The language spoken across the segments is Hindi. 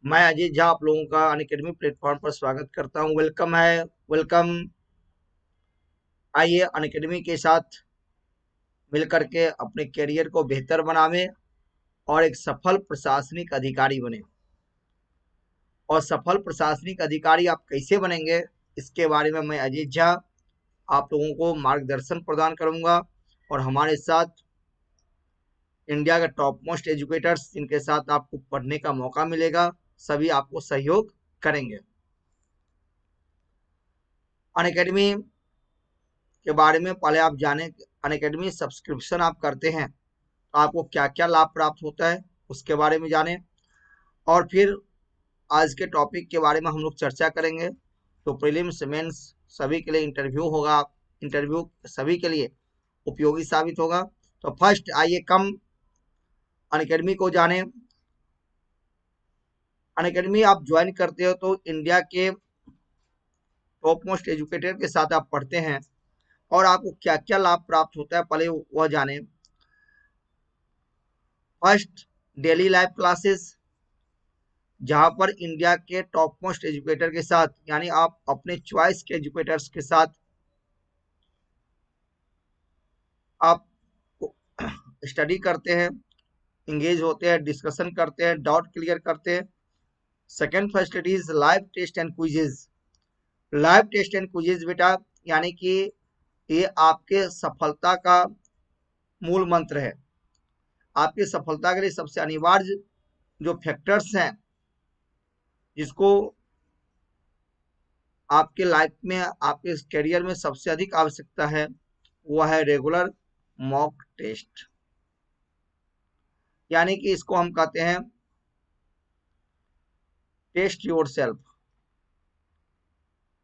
मैं अजीत झा आप लोगों का अनअकैडमी प्लेटफॉर्म पर स्वागत करता हूं। वेलकम है, वेलकम। आइए अनअकैडमी के साथ मिलकर के अपने करियर को बेहतर बनावें और एक सफल प्रशासनिक अधिकारी बने। और सफल प्रशासनिक अधिकारी आप कैसे बनेंगे, इसके बारे में मैं अजीत झा आप लोगों को मार्गदर्शन प्रदान करूंगा। और हमारे साथ इंडिया के टॉप मोस्ट एजुकेटर्स, जिनके साथ आपको पढ़ने का मौका मिलेगा, सभी आपको सहयोग करेंगे। अनअकैडमी के बारे में पहले आप जाने। अनअकैडमी सब्सक्रिप्शन आप करते हैं तो आपको क्या क्या लाभ प्राप्त होता है, उसके बारे में जाने। और फिर आज के टॉपिक के बारे में हम लोग चर्चा करेंगे। तो प्रीलिम्स मेंस सभी के लिए इंटरव्यू होगा, इंटरव्यू सभी के लिए उपयोगी साबित होगा। तो फर्स्ट आइए कम अनअकैडमी को जाने। अनअकैडमी आप ज्वाइन करते हो तो इंडिया के टॉप मोस्ट एजुकेटर के साथ आप पढ़ते हैं और आपको क्या क्या लाभ प्राप्त होता है पहले वह जाने। फर्स्ट, डेली लाइव क्लासेस, जहां पर इंडिया के टॉप मोस्ट एजुकेटर के साथ, यानी आप अपने चॉइस के एजुकेटर्स के साथ आप स्टडी करते हैं, इंगेज होते हैं, डिस्कशन करते हैं, डाउट क्लियर करते हैं। Second facility is live test and quizzes. Live test and quizzes बेटा, यानी कि ये आपके सफलता का मूल मंत्र है। आपकी सफलता के लिए सबसे अनिवार्य जो फैक्टर्स हैं, जिसको आपके लाइफ में, आपके करियर में सबसे अधिक आवश्यकता है, वह है रेगुलर मॉक टेस्ट। यानी कि इसको हम कहते हैं test yourself.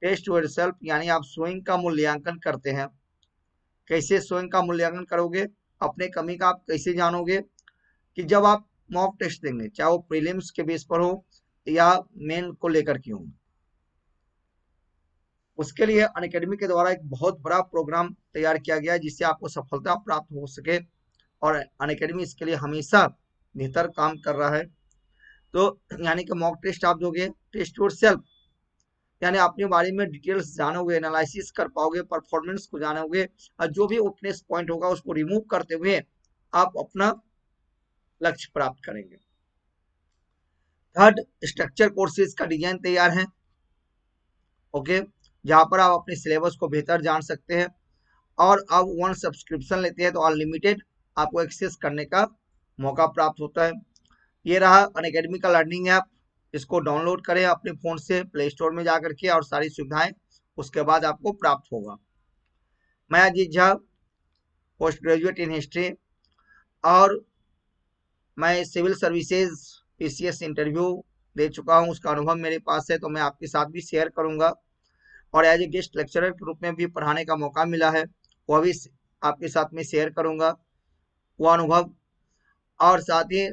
Test yourself यानी आप स्वयं का मूल्यांकन करते हैं। कैसे स्वयं का मूल्यांकन करोगे, अपने कमी का आप कैसे जानोगे? कि जब आप मॉक टेस्ट देंगे, चाहे वो प्रीलिम्स के बेस पर हो या मेन को लेकर के हो, उसके लिए अनअकैडमी के द्वारा एक बहुत बड़ा प्रोग्राम तैयार किया गया है, जिससे आपको सफलता प्राप्त हो सके। और अनअकैडमी इसके लिए हमेशा बेहतर काम कर रहा है। तो यानी कि मॉक टेस्ट आप दोगे, टेस्ट योर सेल्फ, यानी अपने बारे में डिटेल्स जानोगे, एनालिसिस कर पाओगे, परफॉर्मेंस को जानोगे, और जो भी वीकनेस पॉइंट होगा उसको रिमूव करते हुए आप अपना लक्ष्य प्राप्त करेंगे। थर्ड, स्ट्रक्चर कोर्सेज का डिजाइन तैयार है, ओके, जहां पर आप अपने सिलेबस को बेहतर जान सकते हैं। और अब वन सब्सक्रिप्शन लेते हैं तो अनलिमिटेड आपको एक्सेस करने का मौका प्राप्त होता है। ये रहा अनअकैडमी का लर्निंग ऐप। इसको डाउनलोड करें अपने फ़ोन से प्ले स्टोर में जा करके, और सारी सुविधाएं उसके बाद आपको प्राप्त होगा। मैं Ajit Jha, post graduate in history, और मैं सिविल सर्विसेज पीसीएस इंटरव्यू दे चुका हूँ, उसका अनुभव मेरे पास है, तो मैं आपके साथ भी शेयर करूँगा। और एज ए गेस्ट लेक्चरर के रूप में भी पढ़ाने का मौका मिला है, वह भी आपके साथ में शेयर करूँगा वो अनुभव। और साथ ही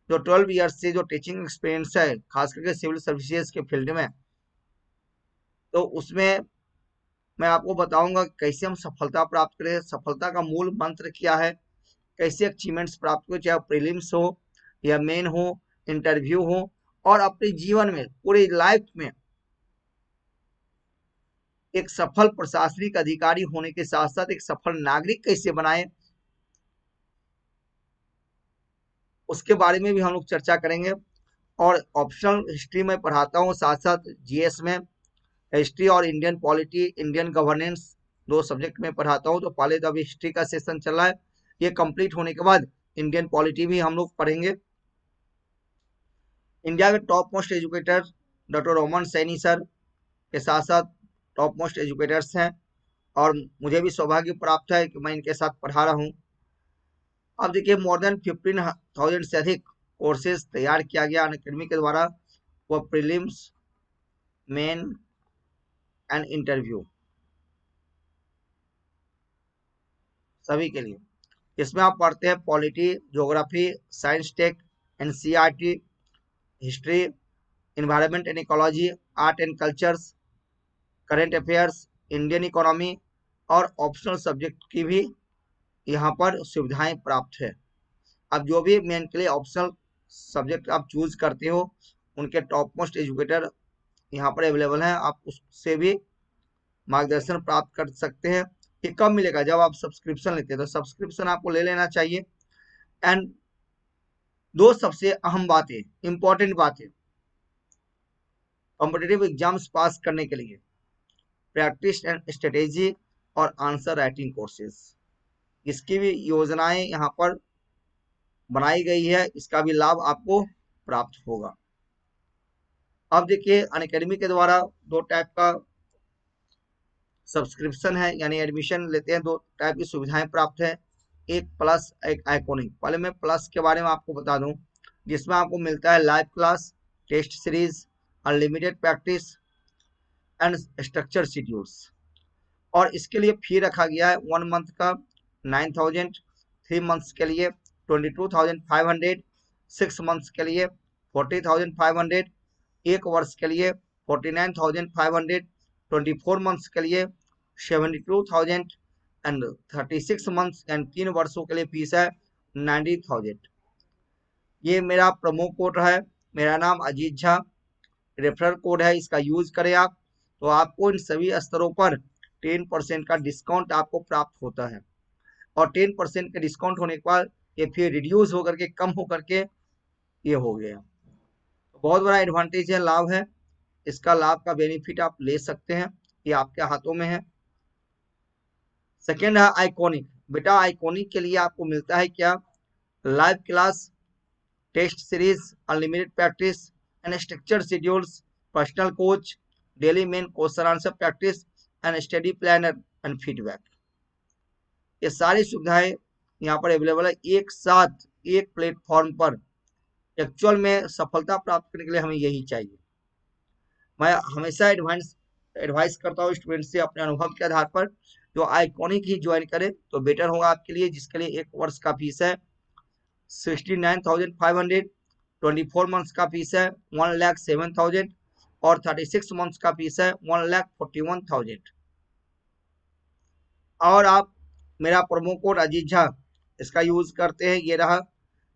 जो 12 ईयर्स से जो टीचिंग एक्सपीरियंस है, खास करके सिविल सर्विसेज के फील्ड में, तो उसमें मैं आपको बताऊंगा कैसे हम सफलता प्राप्त करें, सफलता का मूल मंत्र क्या है, कैसे अचीवमेंट्स प्राप्त करें, चाहे प्रीलिम्स हो या मेन हो, इंटरव्यू हो, और अपने जीवन में, पूरी लाइफ में एक सफल प्रशासनिक अधिकारी होने के साथ साथ एक सफल नागरिक कैसे बनाएं, उसके बारे में भी हम लोग चर्चा करेंगे। और ऑप्शनल हिस्ट्री में पढ़ाता हूँ, साथ साथ जीएस में हिस्ट्री और इंडियन पॉलिटी, इंडियन गवर्नेंस, दो सब्जेक्ट में पढ़ाता हूँ। तो पहले तो अभी हिस्ट्री का सेशन चल रहा है, ये कंप्लीट होने के बाद इंडियन पॉलिटी भी हम लोग पढ़ेंगे। इंडिया के top most educator doctor Roman Saini sir के साथ साथ टॉप मोस्ट एजुकेटर्स हैं, और मुझे भी सौभाग्य प्राप्त है कि मैं इनके साथ पढ़ा रहा हूँ। अब देखिए, मोर देन 15,000 से अधिक कोर्सेज तैयार किया गया अनअकैडमी के द्वारा, वो प्रीलिम्स, मेन एंड इंटरव्यू सभी के लिए। इसमें आप पढ़ते हैं polity, geography, science tech, NCERT, history, environment and ecology, art and cultures, current affairs, Indian economy, और ऑप्शनल सब्जेक्ट की भी यहाँ पर सुविधाएं प्राप्त है। अब जो भी मेन के लिए ऑप्शनल सब्जेक्ट आप चूज करते हो, उनके टॉप मोस्ट एजुकेटर यहाँ पर अवेलेबल हैं, आप उससे भी मार्गदर्शन प्राप्त कर सकते हैं। ये कब मिलेगा? जब आप सब्सक्रिप्शन लेते हैं, तो सब्सक्रिप्शन आपको ले लेना चाहिए। एंड दो सबसे अहम बातें, इंपॉर्टेंट बातें कॉम्पिटिटिव एग्जाम्स पास करने के लिए, प्रैक्टिस एंड स्ट्रेटेजी और आंसर राइटिंग कोर्सेज, इसकी भी योजनाएं यहाँ पर बनाई गई है, इसका भी लाभ आपको प्राप्त होगा। अब देखिए, अनअकैडमी के द्वारा दो टाइप का सब्सक्रिप्शन है, यानी एडमिशन लेते हैं, दो टाइप की सुविधाएं प्राप्त है, एक प्लस एक आइकॉनिक। पहले मैं प्लस के बारे में आपको बता दूं, जिसमें आपको मिलता है live class, test series, unlimited practice and structure schedules. और इसके लिए फी रखा गया है 1 मंथ का 9,000, 3 मंथ्स के लिए 22,500, 6 मंथ्स के लिए 40,500, एक वर्ष के लिए 49,500, 24 मंथ्स के लिए 72,000 एंड 36 मंथ्स एंड 3 वर्षों के लिए फीस है 90,000। ये मेरा प्रोमो कोड है, मेरा नाम अजीत झा, रेफरल कोड है, इसका यूज करें आप, तो आपको इन सभी स्तरों पर 10% का डिस्काउंट आपको प्राप्त होता है। और 10% के डिस्काउंट होने के बाद ये फिर रिड्यूस होकर के कम होकर के ये हो गया। तो बहुत बड़ा एडवांटेज है, लाभ है, इसका लाभ का बेनिफिट आप ले सकते हैं, ये आपके हाथों में है। सेकेंड है आइकॉनिक। बेटा आइकॉनिक के लिए आपको मिलता है क्या? Live class, test series, unlimited practice and structure schedules, personal coach, daily main question answer practice and study planner and feedback. ये सारी सुविधाएं यहाँ पर अवेलेबल है एक साथ एक प्लेटफॉर्म पर। एक्चुअल में सफलता प्राप्त करने के लिए हमें यही चाहिए। मैं हमेशा एडवाइस करता हूँ स्टूडेंट से अपने अनुभव के आधार पर, जो आइकॉनिक ही ज्वाइन करे तो बेटर होगा आपके लिए, जिसके लिए एक वर्ष का फीस है 69,500, 24 मंथ्स का फीस है 1,07,000 और 36 मंथ्स का फीस है 1,41,000। और आप मेरा प्रोमो कोड अजीत झा इसका यूज करते हैं, ये रहा,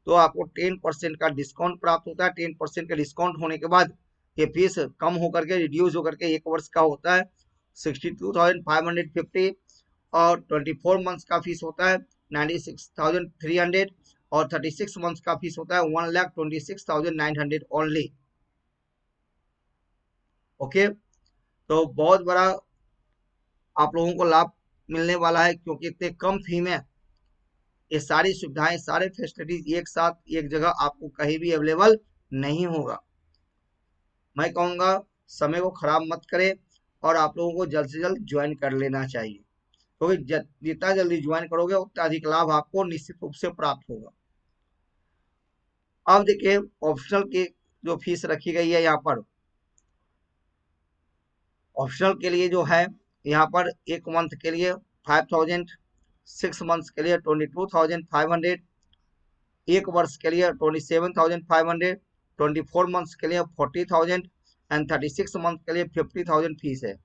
तो आपको 10% का डिस्काउंट प्राप्त होता है। 10% का डिस्काउंट होने के बाद ये फीस कम होकर के रिड्यूस होकर के एक वर्ष का होता है 62,550 और 24 मंथ्स का फीस होता है 96,300 और 36 मंथ्स का फीस होता है 1,26,900 ओनली। ओके, तो बहुत बड़ा आप लोगों को लाभ मिलने वाला है, क्योंकि इतने कम फी में ये सारी सुविधाएं, सारे फैसिलिटीज एक साथ एक जगह आपको कहीं भी अवेलेबल नहीं होगा। मैं कहूँगा समय को खराब मत करें और आप लोगों को जल्द से जल्द ज्वाइन कर लेना चाहिए, क्योंकि जितना जल्दी ज्वाइन करोगे उतना अधिक लाभ आपको निश्चित रूप से प्राप्त होगा। अब देखिए ऑप्शनल की जो फीस रखी गई है यहाँ पर, ऑप्शनल के लिए जो है यहाँ पर एक मंथ के लिए 5,000, 6 मंथ्स के लिए 22,500, एक वर्ष के लिए 27,500, 24 मंथ्स के लिए 40,000 एंड 36 मंथ के लिए 50,000 फीस है।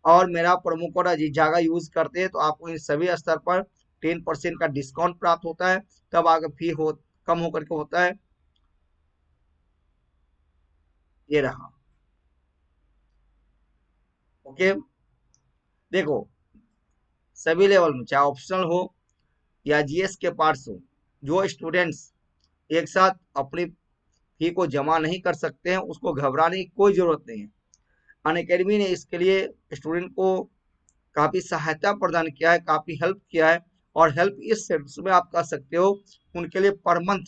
और मेरा promo code Ajit Jha use करते हैं तो आपको इन सभी स्तर पर 10% का डिस्काउंट प्राप्त होता है। तब आगे फी हो कम होकर के होता है, ये रहा। ओके, देखो सभी लेवल में, चाहे ऑप्शनल हो या जीएस के पार्ट्स हो, जो स्टूडेंट्स एक साथ अपनी फी को जमा नहीं कर सकते हैं उसको घबराने की कोई जरूरत नहीं है। अनअकैडमी ने इसके लिए स्टूडेंट को काफी सहायता प्रदान किया है, काफी हेल्प किया है। और हेल्प इस सेंस में आप कर सकते हो, उनके लिए पर मंथ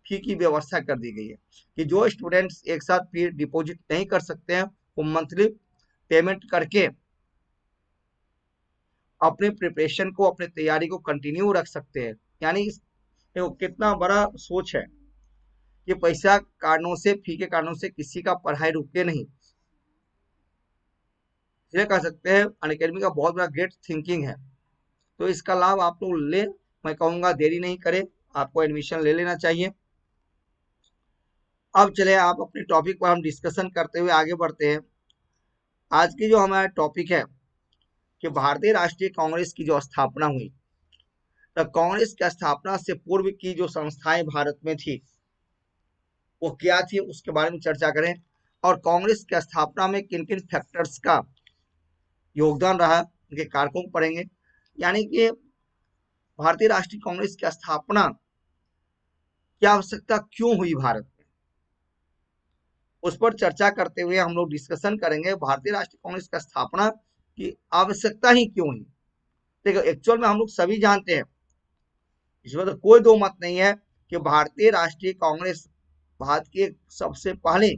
फी की व्यवस्था कर दी गई है कि जो स्टूडेंट्स एक साथ फी डिपॉजिट नहीं कर सकते हैं वो मंथली पेमेंट करके अपने प्रिपरेशन को, अपने तैयारी को कंटिन्यू रख सकते हैं। यानी कितना बड़ा सोच है कि पैसा कारणों से, फी के कारणों से किसी का पढ़ाई रुके नहीं। ये कह सकते हैं अनअकैडमी का बहुत बड़ा ग्रेट थिंकिंग है, तो इसका लाभ आप लोग ले। मैं कहूँगा देरी नहीं करें, आपको एडमिशन ले लेना चाहिए। अब चले आप अपने टॉपिक पर हम डिस्कशन करते हुए आगे बढ़ते हैं। आज की जो हमारा टॉपिक है कि भारतीय राष्ट्रीय कांग्रेस की जो स्थापना हुई, तो कांग्रेस की स्थापना से पूर्व की जो संस्थाएं भारत में थी वो क्या थी उसके बारे में चर्चा करें, और कांग्रेस की स्थापना में किन किन फैक्टर्स का योगदान रहा उनके कारकों को पढ़ेंगे। यानी कि भारतीय राष्ट्रीय कांग्रेस की स्थापना की आवश्यकता क्यों हुई भारत में, उस पर चर्चा करते हुए हम लोग डिस्कशन करेंगे भारतीय राष्ट्रीय कांग्रेस की स्थापना की आवश्यकता ही क्यों हुई। देखो एक्चुअल में हम लोग सभी जानते हैं, इसमें तो कोई दो मत नहीं है कि भारतीय राष्ट्रीय कांग्रेस भारत के सबसे पहले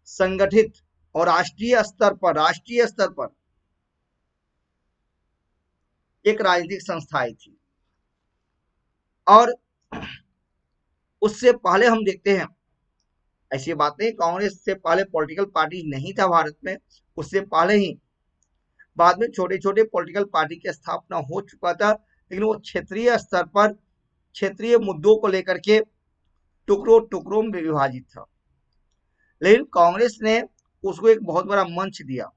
संगठित और राष्ट्रीय स्तर पर एक राजनीतिक संस्थाएं थी। और उससे पहले हम देखते हैं, ऐसी बात नहीं कांग्रेस से पहले पॉलिटिकल पार्टी नहीं था भारत में, उससे पहले ही बाद में छोटे छोटे पॉलिटिकल पार्टी की स्थापना हो चुका था, लेकिन वो क्षेत्रीय स्तर पर क्षेत्रीय मुद्दों को लेकर के टुकड़ों टुकड़ों में विभाजित था। लेकिन कांग्रेस ने उसको एक बहुत बड़ा मंच दिया।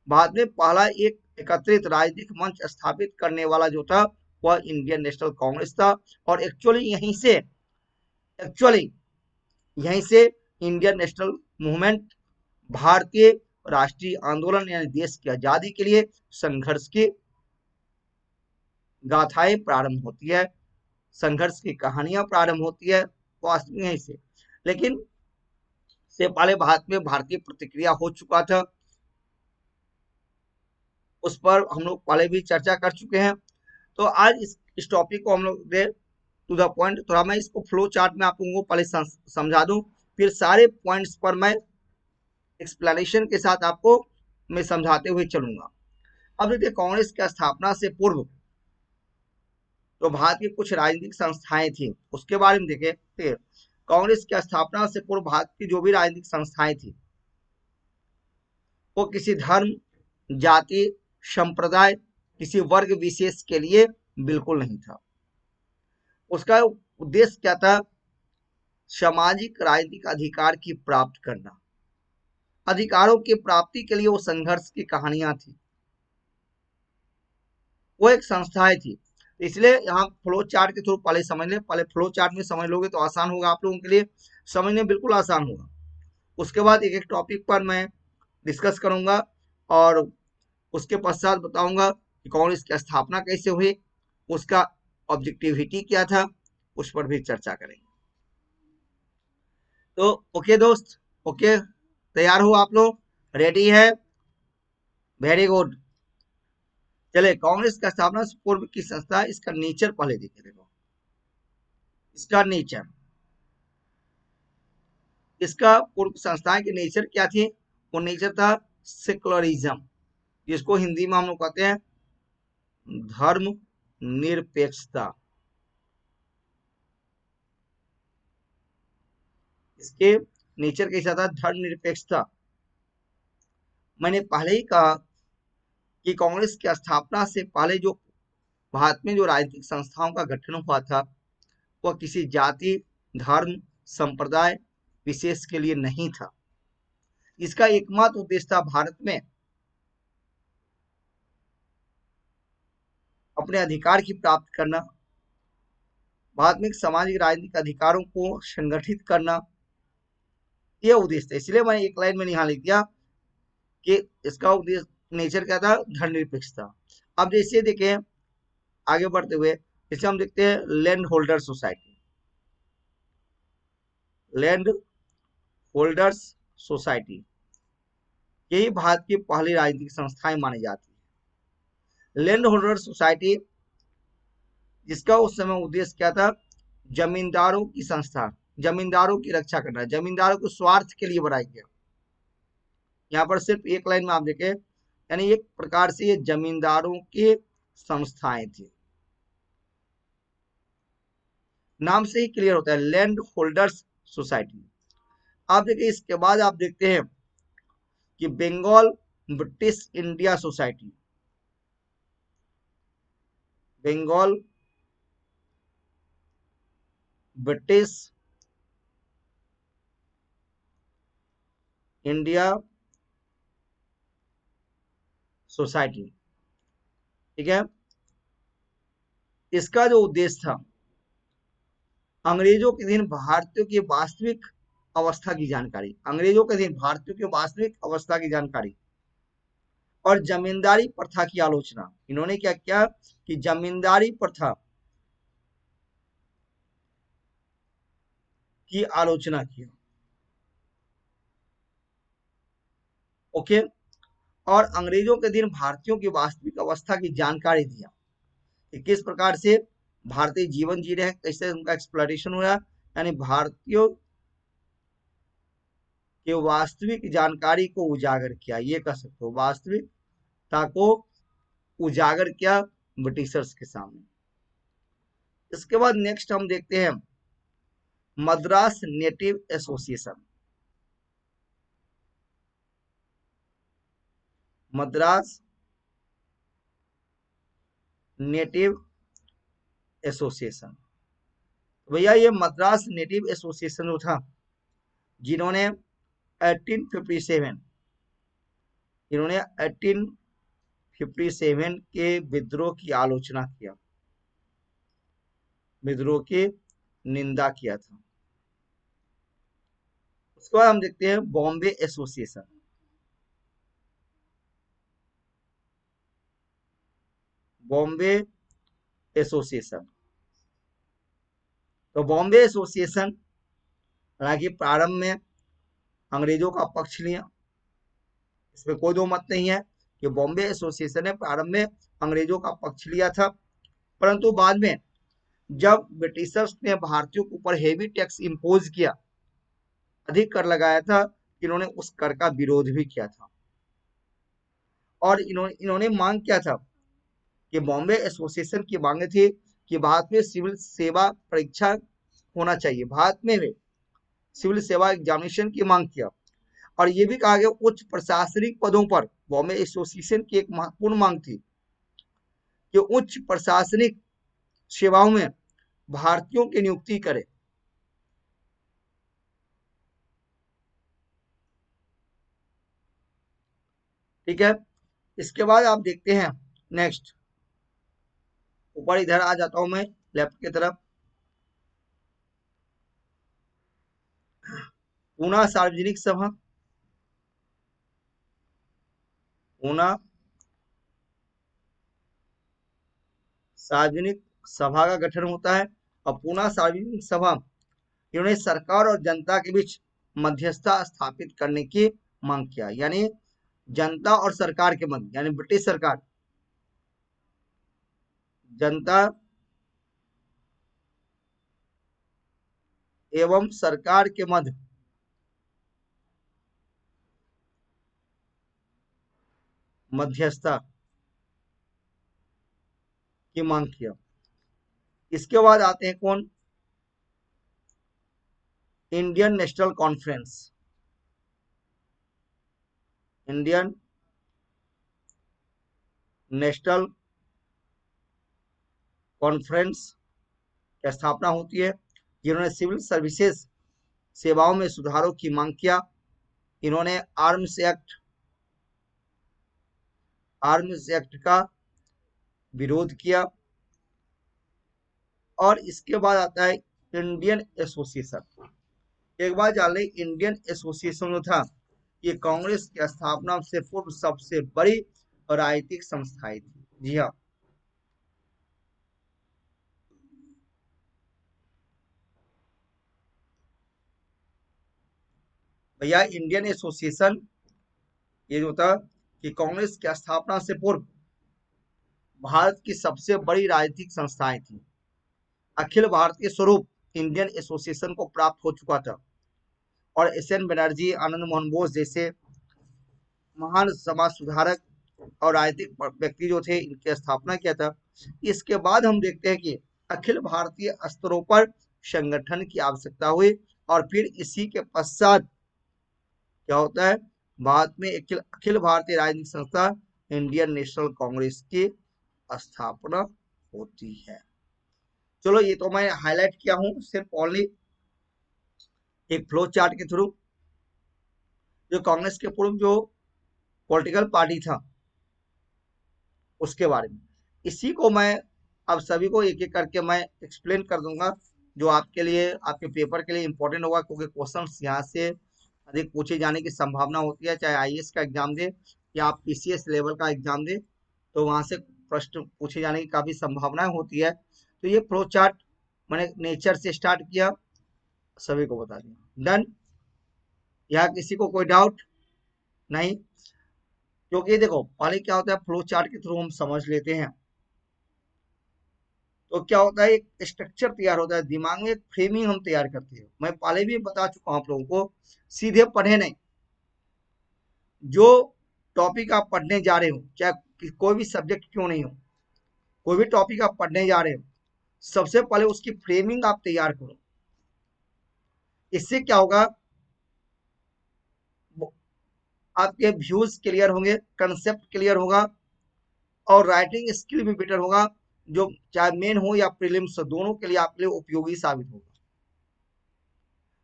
बाद में पहला एक एकत्रित राजनीतिक मंच स्थापित करने वाला जो था वह इंडियन नेशनल कांग्रेस था। और एक्चुअली यहीं से इंडियन नेशनल मूवमेंट, भारतीय राष्ट्रीय आंदोलन यानी देश की आजादी के लिए संघर्ष की गाथाएं प्रारंभ होती है, संघर्ष की कहानियां प्रारंभ होती है वास्तव यहीं से। लेकिन से पहले भारत में भारतीय प्रतिक्रिया हो चुका था, उस पर हम लोग पहले भी चर्चा कर चुके हैं। तो आज इस टॉपिक को हम लोग दे टू द पॉइंट, थोड़ा मैं इसको फ्लो चार्ट में आप लोगों को पहले समझा दूं, फिर सारे पॉइंट्स पर मैं एक्सप्लेनेशन के साथ आपको मैं समझाते हुए चलूंगा। अब देखिए कांग्रेस की स्थापना से पूर्व तो भारत की कुछ राजनीतिक संस्थाएं थी, उसके बारे में देखें। फिर कांग्रेस की स्थापना से पूर्व भारत की जो भी राजनीतिक संस्थाएं थी वो किसी धर्म, जाति, संप्रदाय, किसी वर्ग विशेष के लिए बिल्कुल नहीं था। उसका उद्देश्य क्या था? सामाजिक राजनीतिक अधिकार की प्राप्त करना, अधिकारों की प्राप्ति के लिए वो संघर्ष की कहानियां थी, वो एक संस्थाएं थी। इसलिए यहाँ फ्लो चार्ट के थ्रू पहले समझ लें, पहले फ्लो चार्ट में समझ लोगे तो आसान होगा, आप लोगों के लिए समझने बिल्कुल आसान होगा। उसके बाद एक एक टॉपिक पर मैं डिस्कस करूंगा और उसके पश्चात बताऊंगा कि कांग्रेस की स्थापना कैसे हुई, उसका ऑब्जेक्टिविटी क्या था, उस पर भी चर्चा करेंगे। तो ओके दोस्त, ओके, तैयार हो आप लोग? रेडी है? Very good. चले कांग्रेस का स्थापना से पूर्व की संस्था, इसका नेचर पहले देखे। देखो इसका नेचर, इसका पूर्व संस्थाएं की नेचर क्या थी? वो नेचर था सेकुलरिज्म, जिसको हिंदी में हम लोग कहते हैं धर्म निरपेक्षता। इसके नेचर कैसा था? धर्म निरपेक्षता। मैंने पहले ही कहा कि कांग्रेस की स्थापना से पहले जो भारत में जो राजनीतिक संस्थाओं का गठन हुआ था वह किसी जाति, धर्म, संप्रदाय विशेष के लिए नहीं था। इसका एकमात्र उद्देश्य था भारत में अपने अधिकार की प्राप्त करना, भारत में सामाजिक राजनीतिक अधिकारों को संगठित करना, यह उद्देश्य था। इसलिए मैंने एक लाइन में यहाँ लिख दिया कि इसका उद्देश्य नेचर क्या था? धर्मनिरपेक्षता। अब जैसे देखें आगे बढ़ते हुए, जैसे हम देखते हैं land holder society, land holders society, यही भारत की पहली राजनीतिक संस्थाएं मानी जाती है। लैंड होल्डर सोसाइटी, जिसका उस समय उद्देश्य क्या था? जमींदारों की संस्था, जमींदारों की रक्षा करना, जमींदारों के स्वार्थ के लिए बनाया गया। यहाँ पर सिर्फ एक लाइन में आप देखें, यानी एक प्रकार से ये जमींदारों की संस्थाएं थी, नाम से ही क्लियर होता है लैंड होल्डर्स सोसाइटी। आप देखिए इसके बाद आप देखते हैं कि Bengal British India Society, Bengal British India Society, ठीक है। इसका जो उद्देश्य था, अंग्रेजों के अधीन भारतीयों की वास्तविक अवस्था की जानकारी, अंग्रेजों के अधीन भारतीयों की वास्तविक अवस्था की जानकारी और जमींदारी प्रथा की आलोचना। इन्होंने क्या किया कि जमींदारी प्रथा की आलोचना की। ओके। और अंग्रेजों के अधीन भारतीयों की वास्तविक अवस्था की जानकारी दिया कि किस प्रकार से भारतीय जीवन जी रहे हैं, कैसे उनका एक्सप्लोरेशन हो रहा है, यानी भारतीयों के वास्तविक जानकारी को उजागर किया, ये कह सकते हो, वास्तविकता को उजागर किया ब्रिटिशर्स के सामने। इसके बाद नेक्स्ट हम देखते हैं Madras native association. Madras native association, भैया ये मद्रास नेटिव एसोसिएशन जो था, जिन्होंने 1857 इन्होंने 1857 के विद्रोह की आलोचना किया, विद्रोह की निंदा किया था। उसके बाद हम देखते हैं बॉम्बे एसोसिएशन। बॉम्बे एसोसिएशन, तो बॉम्बे एसोसिएशन हालांकि प्रारंभ में अंग्रेजों का पक्ष लिया, इसमें कोई दो मत नहीं है कि बॉम्बे एसोसिएशन ने प्रारंभ में अंग्रेजों का पक्ष लिया था, परंतु बाद में जब ब्रिटिशर्स ने भारतीयों के ऊपर हेवी टैक्स इंपोज किया, अधिक कर लगाया था, इन्होंने उस कर का विरोध भी किया था। और इन्होंने मांग किया था कि बॉम्बे एसोसिएशन की मांगे थी कि भारत में सिविल सेवा परीक्षा होना चाहिए, भारत में भी सिविल सेवा एग्जामिनेशन की मांग किया। और ये भी कहा गया उच्च प्रशासनिक पदों पर बॉम्बे एसोसिएशन की एक महत्वपूर्ण मांग थी कि उच्च प्रशासनिक सेवाओं में भारतीयों की नियुक्ति करे। ठीक है। इसके बाद आप देखते हैं नेक्स्ट, ऊपर इधर आ जाता हूं मैं लेफ्ट की तरफ, पूना सार्वजनिक सभा। पूना सार्वजनिक सभा का गठन होता है, और पूना सार्वजनिक सभा इन्होंने सरकार और जनता के बीच मध्यस्थता स्थापित करने की मांग किया, यानी जनता और सरकार के मध्य, यानी ब्रिटिश सरकार, जनता एवं सरकार के मध्य मध्यस्थता की मांग किया। इसके बाद आते हैं कौन, Indian national conference. Indian national conference की स्थापना होती है, जिन्होंने सिविल सर्विसेज सेवाओं में सुधारों की मांग किया। इन्होंने आर्म्स एक्ट का विरोध किया। और इसके बाद आता है इंडियन एसोसिएशन। एक बात जान लें, इंडियन एसोसिएशन जो था, ये कांग्रेस की स्थापना से पूर्व सबसे बड़ी राजनीतिक संस्थाएं थी। जी हाँ, भैया इंडियन एसोसिएशन ये जो था कि कांग्रेस की स्थापना से पूर्व भारत की सबसे बड़ी राजनीतिक संस्थाएं थी। अखिल भारतीय स्वरूप इंडियन एसोसिएशन को प्राप्त हो चुका था, और एस एन बनर्जी, आनंद मोहन बोस जैसे महान समाज सुधारक और राजनीतिक व्यक्ति जो थे, इनकी स्थापना किया था। इसके बाद हम देखते हैं कि अखिल भारतीय स्तरों पर संगठन की आवश्यकता हुई, और फिर इसी के पश्चात क्या होता है, भारत में अखिल भारतीय राजनीतिक संस्था इंडियन नेशनल कांग्रेस की स्थापना होती है। चलो, ये तो मैं हाईलाइट किया हूं सिर्फ ओनली एक फ्लो चार्ट के थ्रू, जो कांग्रेस के पूर्व जो पॉलिटिकल पार्टी था उसके बारे में। इसी को मैं अब सभी को एक एक करके मैं एक्सप्लेन कर दूंगा, जो आपके लिए, आपके पेपर के लिए इंपॉर्टेंट होगा, क्योंकि क्वेश्चंस यहाँ से अधिक पूछे जाने की संभावना होती है। चाहे आईएएस का एग्जाम दे या आप पीसीएस लेवल का एग्जाम दे, तो वहां से प्रश्न पूछे जाने की काफी संभावनाएं होती है। तो ये फ्लो चार्ट मैंने नेचर से स्टार्ट किया, सभी को बता दिया। डन। यहाँ किसी को कोई डाउट नहीं? क्योंकि देखो पहले क्या होता है, फ्लो चार्ट के थ्रू हम समझ लेते हैं तो क्या होता है, एक स्ट्रक्चर तैयार होता है दिमाग में, एक फ्रेमिंग हम तैयार करते हैं। मैं पहले भी बता चुका हूं आप लोगों को, सीधे पढ़े नहीं। जो टॉपिक आप पढ़ने जा रहे हो, चाहे कोई भी सब्जेक्ट क्यों नहीं हो, कोई भी टॉपिक आप पढ़ने जा रहे हो, सबसे पहले उसकी फ्रेमिंग आप तैयार करो। इससे क्या होगा, आपके व्यूज क्लियर होंगे, कंसेप्ट क्लियर होगा, और राइटिंग स्किल भी बेटर होगा, जो चाहे मेन हो या प्रीलिम्स, दोनों के लिए आपके लिए उपयोगी साबित होगा।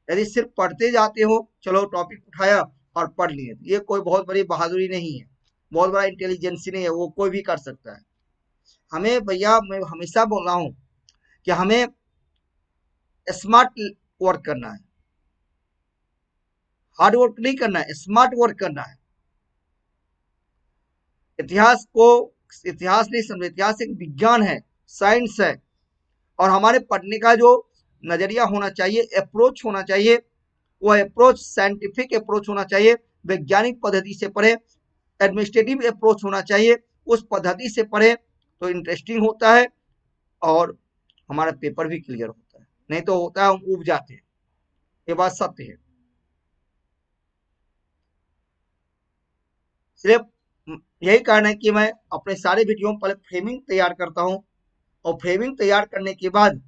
यदि सिर्फ पढ़ते जाते हो, चलो टॉपिक उठाया और पढ़ लिए, ये कोई बहुत बड़ी बहादुरी नहीं है, बहुत बड़ा इंटेलिजेंसी नहीं है, वो कोई भी कर सकता है। हमें भैया, मैं हमेशा बोल रहा हूं कि हमें स्मार्ट वर्क करना है, हार्ड वर्क नहीं करना है, स्मार्ट वर्क करना है। इतिहास को इतिहास नहीं समझे, इतिहास एक विज्ञान है, साइंस है, और हमारे पढ़ने का जो नजरिया होना चाहिए, अप्रोच होना चाहिए, वो अप्रोच साइंटिफिक अप्रोच होना चाहिए, वैज्ञानिक पद्धति से पढ़े, एडमिनिस्ट्रेटिव अप्रोच होना चाहिए, उस पद्धति से पढ़े तो इंटरेस्टिंग होता है और हमारा पेपर भी क्लियर होता है। नहीं तो होता है हम उब जाते हैं, ये बात सत्य है। सिर्फ यही कारण है कि मैं अपने सारे वीडियो में पहले फ्रेमिंग तैयार करता हूं, और फ्रेमिंग तैयार करने के बाद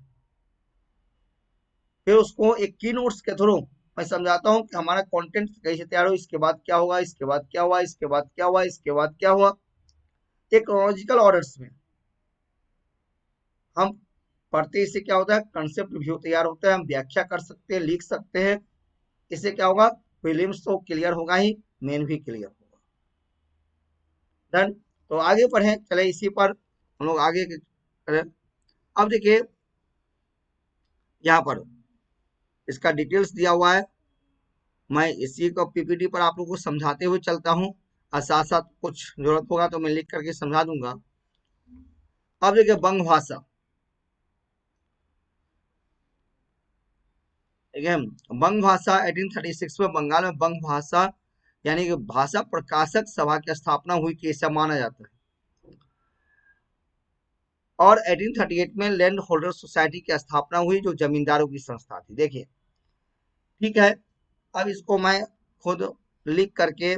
फिर उसको एक की नोट्स के थ्रू मैं समझाता हूँ कि हमारा कंटेंट कैसे तैयार हो, इसके बाद क्या होगा, इसके बाद क्या हुआ, इसके बाद क्या हुआ, इसके बाद क्या हुआ, एक क्रोनोलॉजिकल ऑर्डर्स में हम पढ़ते। इससे क्या होता है, कंसेप्ट व्यू तैयार होता है, हम व्याख्या कर सकते हैं, लिख सकते हैं। इससे क्या होगा, प्रीलिम्स तो क्लियर होगा ही, मेन भी क्लियर होगा। डन। तो आगे बढ़े, चले इसी पर हम लोग आगे करें। अब देखिए यहाँ पर इसका डिटेल्स दिया हुआ है, मैं इसी को पीपीटी पर आप लोगों को समझाते हुए चलता हूँ, और साथ साथ कुछ जरूरत होगा तो मैं लिख करके समझा दूंगा। अब देखिए बंग भाषा, ठीक है। बंग भाषा 1836 में बंगाल में बंग भाषा यानी कि भाषा प्रकाशक सभा की स्थापना हुई थी, ऐसा माना जाता है। और 1838 में लैंड होल्डर सोसाइटी की स्थापना हुई, जो जमींदारों की संस्था थी। देखिए ठीक है, अब इसको मैं खुद लिख करके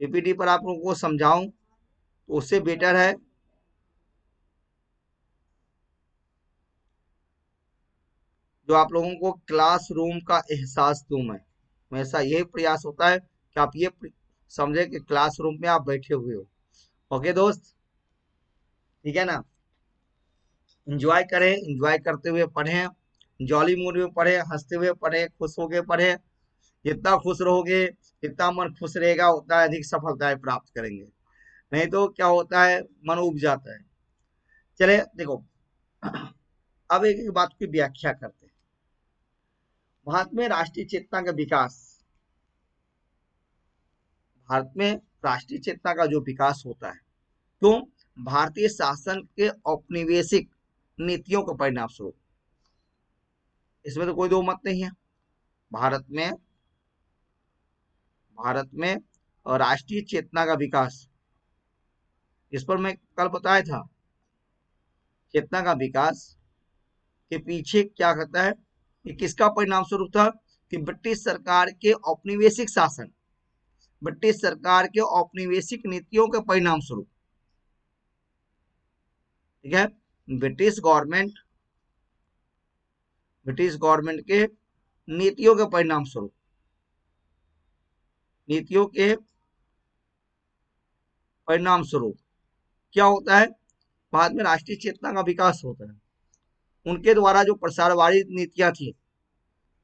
पीपीटी पर आप लोगों को समझाऊं तो उससे बेटर है जो आप लोगों को क्लासरूम का एहसास दूं। मैं हमेशा यही प्रयास होता है कि आप ये समझे कि क्लासरूम में आप बैठे हुए हो। ओके दोस्त, ठीक है ना? एंजॉय करें, एंजॉय करते हुए पढ़ें, जॉली मूड में पढ़ें, हंसते हुए पढ़ें, खुश होके पढ़ें। जितना खुश रहोगे, जितना मन खुश रहेगा, उतना अधिक सफलताएं प्राप्त करेंगे। नहीं तो क्या होता है, मन उब जाता है। चले देखो, अब एक एक बात की व्याख्या करते हैं। भारत में राष्ट्रीय चेतना का विकास, भारत में राष्ट्रीय चेतना का जो विकास होता है, तो भारतीय शासन के औपनिवेशिक नीतियों का परिणाम स्वरूप, इसमें तो कोई दो मत नहीं है। भारत में भारत में राष्ट्रीय चेतना का विकास, इस पर मैं कल बताया था। चेतना का विकास के पीछे क्या कहता है कि किसका परिणाम स्वरूप था, कि ब्रिटिश सरकार के औपनिवेशिक शासन, ब्रिटिश सरकार के औपनिवेशिक नीतियों के परिणाम स्वरूप, ठीक है। ब्रिटिश गवर्नमेंट के नीतियों के परिणाम स्वरूप, नीतियों के परिणाम स्वरूप क्या होता है, भारत में राष्ट्रीय चेतना का विकास होता है। उनके द्वारा जो प्रसारवादी नीतियां थी,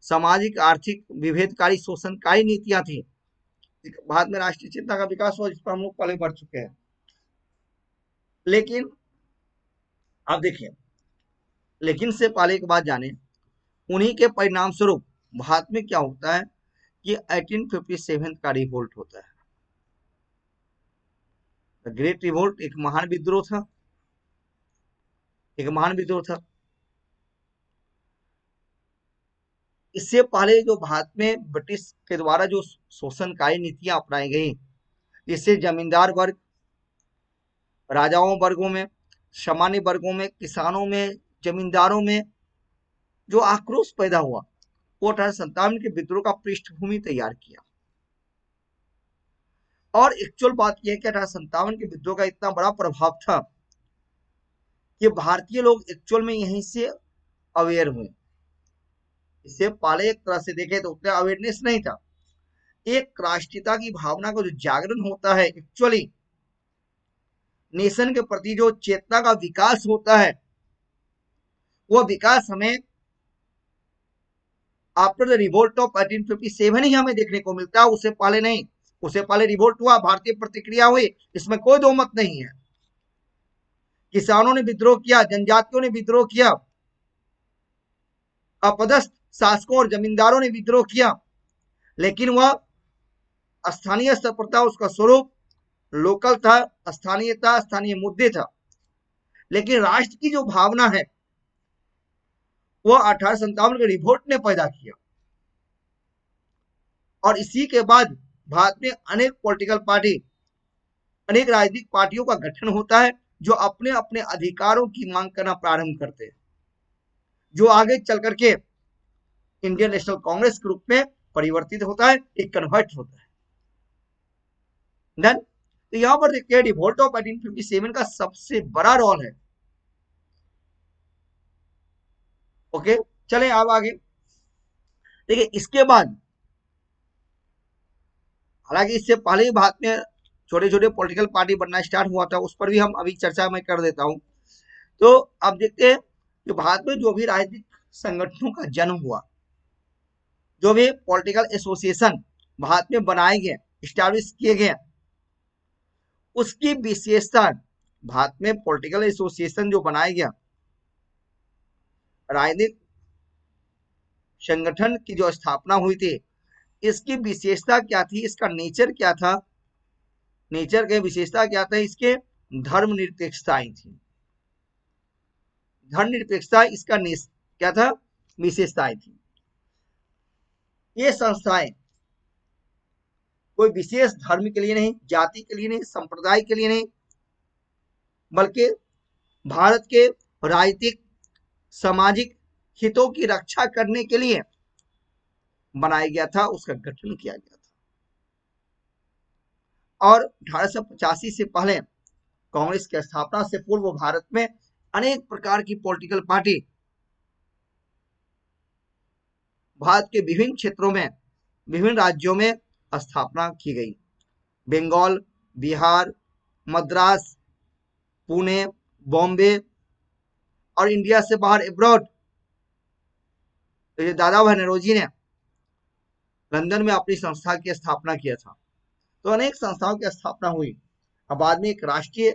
सामाजिक आर्थिक विभेदकारी शोषणकारी नीतियां थी, भारत में राष्ट्रीय चेतना का विकास हुआ, जिस पर हम लोग पहले बढ़ चुके हैं। लेकिन आप देखिए, लेकिन से पहले एक बात जाने, उन्हीं के परिणाम स्वरूप भारत में क्या होता है कि 1857 का रिवोल्ट होता है। ग्रेट रिवोल्ट एक महान विद्रोह था, एक महान विद्रोह था। इससे पहले जो भारत में ब्रिटिश के द्वारा जो शोषणकारी नीतियां अपनाई गई, जिससे जमींदार वर्ग, राजाओं वर्गों में, सामान्य वर्गों में, किसानों में, जमींदारों में जो आक्रोश पैदा हुआ, वो 1857 के विद्रोह का पृष्ठभूमि तैयार किया। और एक्चुअल बात यह है कि 1857 के विद्रोह का इतना बड़ा प्रभाव था कि भारतीय लोग एक्चुअल में यहीं से अवेयर हुए। इससे पहले एक तरह से देखें तो उतना अवेयरनेस नहीं था। एक राष्ट्रीयता की भावना का जो जागरण होता है, एक्चुअली नेशन के प्रति जो चेतना का विकास होता है, वो विकास हमें आफ्टर द रिवोल्ट ऑफ 1857 ही हमें देखने को मिलता है, उससे पहले नहीं। उससे पहले रिवोल्ट हुआ, भारतीय प्रतिक्रिया हुई, इसमें कोई दो मत नहीं है। किसानों ने विद्रोह किया, जनजातियों ने विद्रोह किया, अपदस्थ शासकों और जमींदारों ने विद्रोह किया, लेकिन वह स्थानीय स्तर पर था, उसका स्वरूप लोकल था, स्थानीय था, स्थानीय मुद्दे था। लेकिन राष्ट्र की जो भावना है वह 1857 के रिवोल्ट ने पैदा किया। और इसी के बाद भारत में अनेक पॉलिटिकल पार्टी, अनेक राजनीतिक पार्टियों का गठन होता है, जो अपने अपने अधिकारों की मांग करना प्रारंभ करते हैं, जो आगे चल करके इंडियन नेशनल कांग्रेस के रूप में परिवर्तित होता है, एक कन्वर्ट होता है। डन। तो यहां पर देखते हैं रिवोल्ट ऑफ 1857 का सबसे बड़ा रोल है। ओके, चलें अब आगे। देखिए इसके बाद, हालांकि इससे पहले ही भारत में छोटे छोटे पॉलिटिकल पार्टी बनना स्टार्ट हुआ था, उस पर भी हम अभी चर्चा मैं कर देता हूं। तो अब देखते हैं कि भारत में जो भी राजनीतिक संगठनों का जन्म हुआ, जो भी पॉलिटिकल एसोसिएशन भारत में बनाए गए, स्टैब्लिश किए गए, उसकी विशेषता, भारत में पॉलिटिकल एसोसिएशन जो बनाया गया, राजनीतिक संगठन की जो स्थापना हुई थी, इसकी विशेषता क्या थी, इसका नेचर क्या था, नेचर की विशेषता क्या था, इसके धर्मनिरपेक्षताएं थी। धर्मनिरपेक्षता इसका क्या था, विशेषताएं थी। ये संस्थाएं कोई विशेष धर्म के लिए नहीं, जाति के लिए नहीं, संप्रदाय के लिए नहीं, बल्कि भारत के राजनीतिक सामाजिक हितों की रक्षा करने के लिए बनाया गया था, उसका गठन किया गया था। और 1885 से पहले कांग्रेस की स्थापना से पूर्व भारत में अनेक प्रकार की पॉलिटिकल पार्टी भारत के विभिन्न क्षेत्रों में, विभिन्न राज्यों में स्थापना की गई। बंगाल, बिहार, मद्रास, पुणे, बॉम्बे और इंडिया से बाहर अब्रॉड, तो दादा भाई नौरोजी ने लंदन में अपनी संस्था की स्थापना किया था। तो अनेक संस्थाओं की स्थापना हुई। अब बाद में एक राष्ट्रीय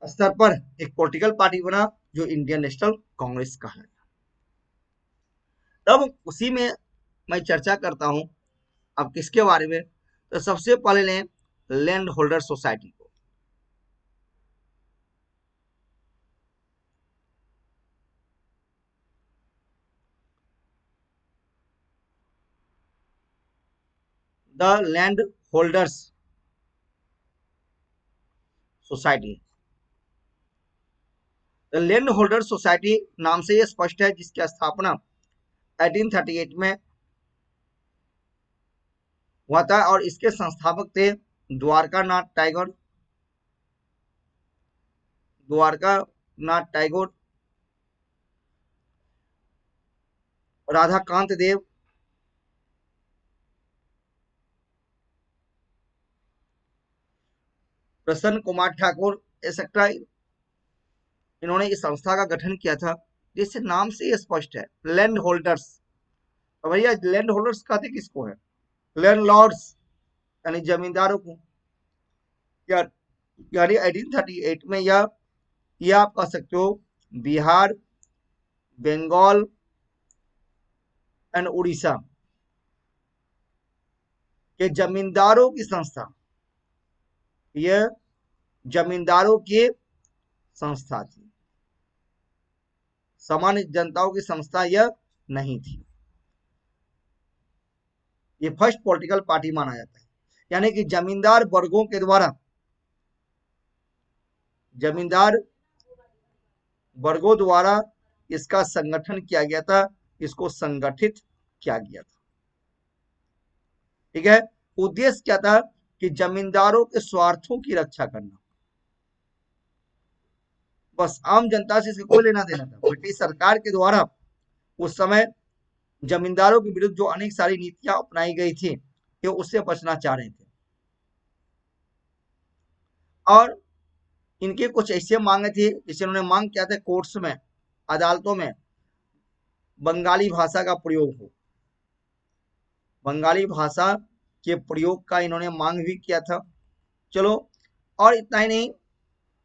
स्तर पर एक पॉलिटिकल पार्टी बना जो इंडियन नेशनल कांग्रेस का है। तब उसी में मैं चर्चा करता हूं अब किसके बारे में। तो सबसे पहले लें लैंड होल्डर सोसाइटी को। The land holders society. The land holder society नाम से यह स्पष्ट है, जिसकी स्थापना 1838 में हुआ था और इसके संस्थापक थे द्वारका नाथ टैगोर, राधाकांत देव, प्रसन्न कुमार ठाकुर एक्सेट्रा। इन्होंने इस संस्था का गठन किया था, जिससे नाम से ये स्पष्ट है लैंड होल्डर्स। तो भैया लैंड होल्डर्स कहते किसको है, लैंड लॉर्ड्स यानी जमींदारों को। यानी 1838 में यह आप कह सकते हो बिहार, बंगाल एंड उड़ीसा के जमींदारों की संस्था, यह जमींदारों की संस्था थी, सामान्य जनताओं की संस्था यह नहीं थी। ये फर्स्ट पॉलिटिकल पार्टी माना जाता है, यानी कि जमींदार वर्गों के द्वारा, जमींदार वर्गों द्वारा इसका संगठन किया गया था, इसको संगठित किया गया था। ठीक है, उद्देश्य क्या था कि जमींदारों के स्वार्थों की रक्षा करना, बस आम जनता से इसका कोई लेना देना था। ब्रिटिश सरकार के द्वारा उस समय जमींदारों के विरुद्ध जो अनेक सारी नीतियां अपनाई गई थी, ये उससे बचना चाह रहे थे। और इनके कुछ ऐसे मांगे थी, जिसे उन्होंने मांग किया था कोर्ट्स में, अदालतों में बंगाली भाषा का प्रयोग हो, बंगाली भाषा के प्रयोग का इन्होंने मांग भी किया था। चलो, और इतना ही नहीं,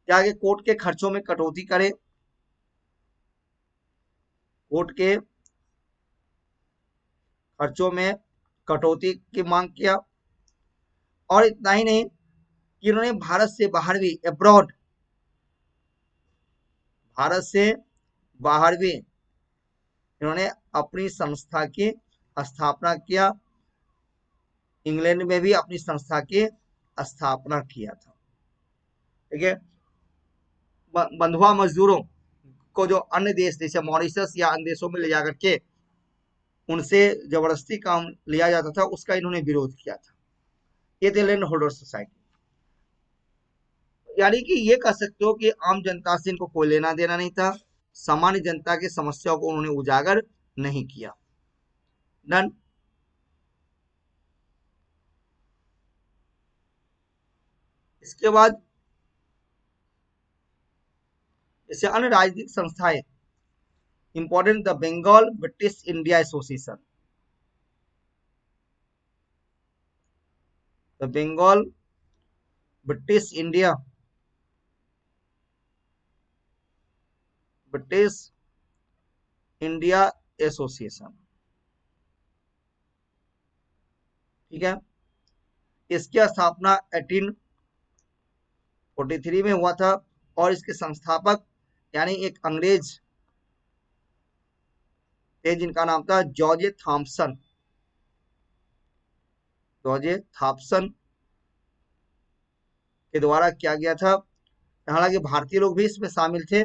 आगे कोर्ट के खर्चों में कटौती करे, कोर्ट के खर्चों में कटौती की मांग किया। और इतना ही नहीं कि इन्होंने भारत से बाहर भी, अब्रॉड, भारत से बाहर भी इन्होंने अपनी संस्था की स्थापना किया, इंग्लैंड में भी अपनी संस्था की स्थापना किया था। ठीक है, बंधुआ मजदूरों को जो अन्य देश जैसे मॉरिशस या अन्य देशों में ले जाकर के उनसे जबरदस्ती काम लिया जाता था, उसका इन्होंने विरोध किया था। ये थे लैंड होल्डर सोसाइटी, यानी कि ये कह सकते हो कि आम जनता से इनको कोई लेना देना नहीं था, सामान्य जनता की समस्याओं को उन्होंने उजागर नहीं किया। डन। इसके बाद जैसे अन्य राजनीतिक संस्थाएं, important, the Bengal British India Association, the Bengal British India, British India Association. ठीक है, इसकी स्थापना 1843 में हुआ था, और इसके संस्थापक यानी एक अंग्रेज थे जिनका नाम था जॉर्ज थॉम्सन, जॉर्ज थॉम्सन के द्वारा किया गया था। हालांकि भारतीय लोग भी इसमें शामिल थे,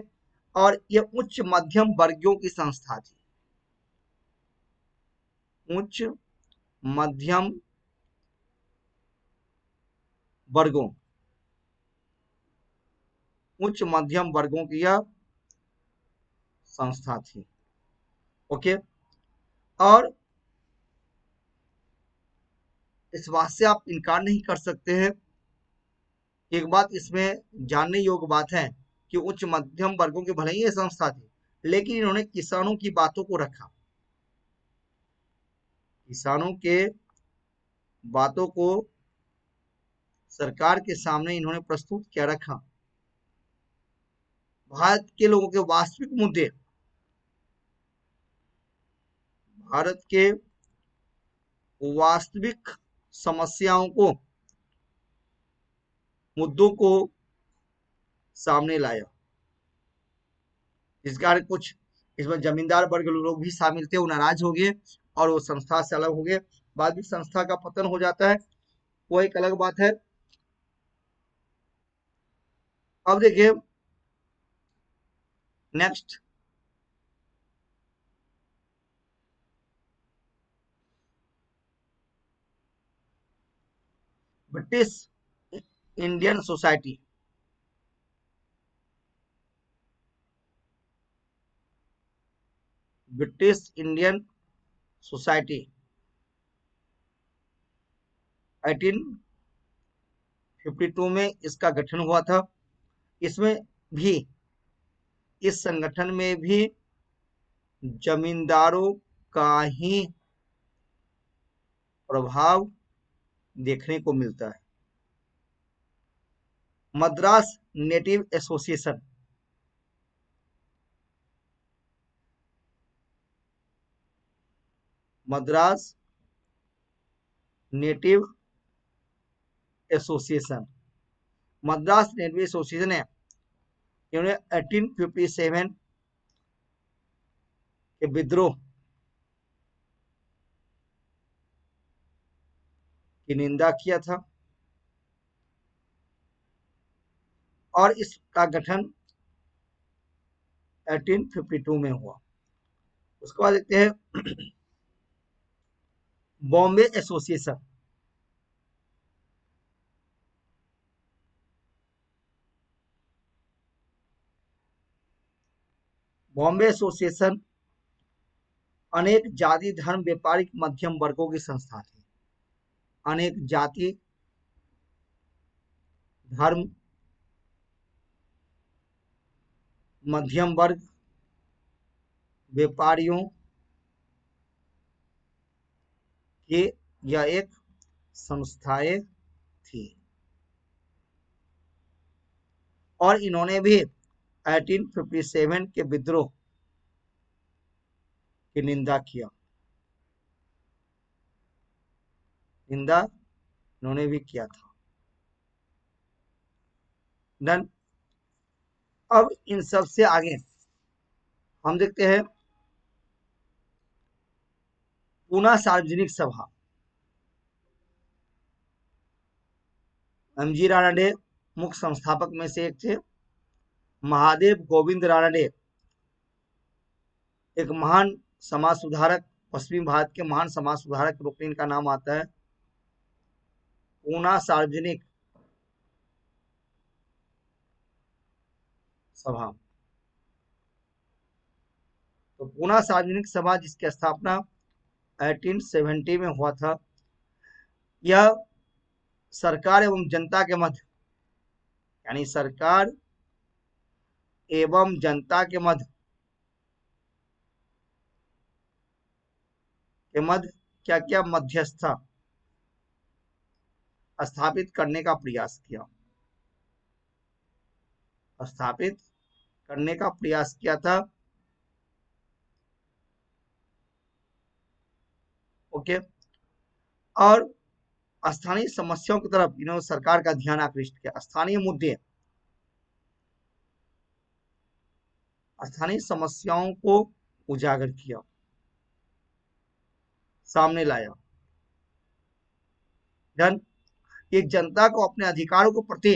और ये उच्च मध्यम वर्गों की संस्था थी, उच्च मध्यम वर्गों, उच्च मध्यम वर्गों की यह संस्था थी। ओके, और इस बात से आप इनकार नहीं कर सकते हैं, एक बात इसमें जानने योग्य बात है कि उच्च मध्यम वर्गों की भले ही ये संस्था थी, लेकिन इन्होंने किसानों की बातों को रखा, किसानों के बातों को सरकार के सामने इन्होंने प्रस्तुत किया, रखा। भारत के लोगों के वास्तविक मुद्दे, भारत के वास्तविक समस्याओं को, मुद्दों को सामने लाया। इस कारण कुछ इसमें जमींदार वर्ग लोग भी शामिल थे, वो नाराज हो गए और वो संस्था से अलग हो गए। बाद में संस्था का पतन हो जाता है, वो एक अलग बात है। अब देखिए next, British Indian society, British Indian society 1852 में इसका गठन हुआ था। इसमें भी, इस संगठन में भी जमींदारों का ही प्रभाव देखने को मिलता है। Madras native association, Madras native association. Madras native association है, इन्होंने 1857 के विद्रोह की निंदा किया था और इसका गठन 1852 में हुआ। उसके बाद देखते हैं बॉम्बे एसोसिएशन। बॉम्बे एसोसिएशन अनेक जाति धर्म व्यापारिक मध्यम वर्गों की संस्था थी। अनेक जाति धर्म मध्यम वर्ग व्यापारियों की यह एक संस्थाएं थी और इन्होंने भी 1857 के विद्रोह की निंदा किया। निंदा इन्होंने भी किया था। डन। अब इन सब से आगे हम देखते हैं पूना सार्वजनिक सभा। एमजी रानडे मुख्य संस्थापक में से एक थे। महादेव गोविंद रानडे एक महान समाज सुधारक, पश्चिमी भारत के महान समाज सुधारक के रूप में इनका नाम आता है। पूना सार्वजनिक सभा, तो पूना सार्वजनिक सभा जिसकी स्थापना 1870 में हुआ था, यह सरकार एवं जनता के मध्य, यानी सरकार एवं जनता के मध्य क्या क्या मध्यस्थता स्थापित करने का प्रयास किया। स्थापित करने का प्रयास किया था। ओके। और स्थानीय समस्याओं की तरफ इन्होंने सरकार का ध्यान आकृष्ट किया। स्थानीय मुद्दे, स्थानीय समस्याओं को उजागर किया, सामने लाया। धन एक जनता को अपने अधिकारों के प्रति,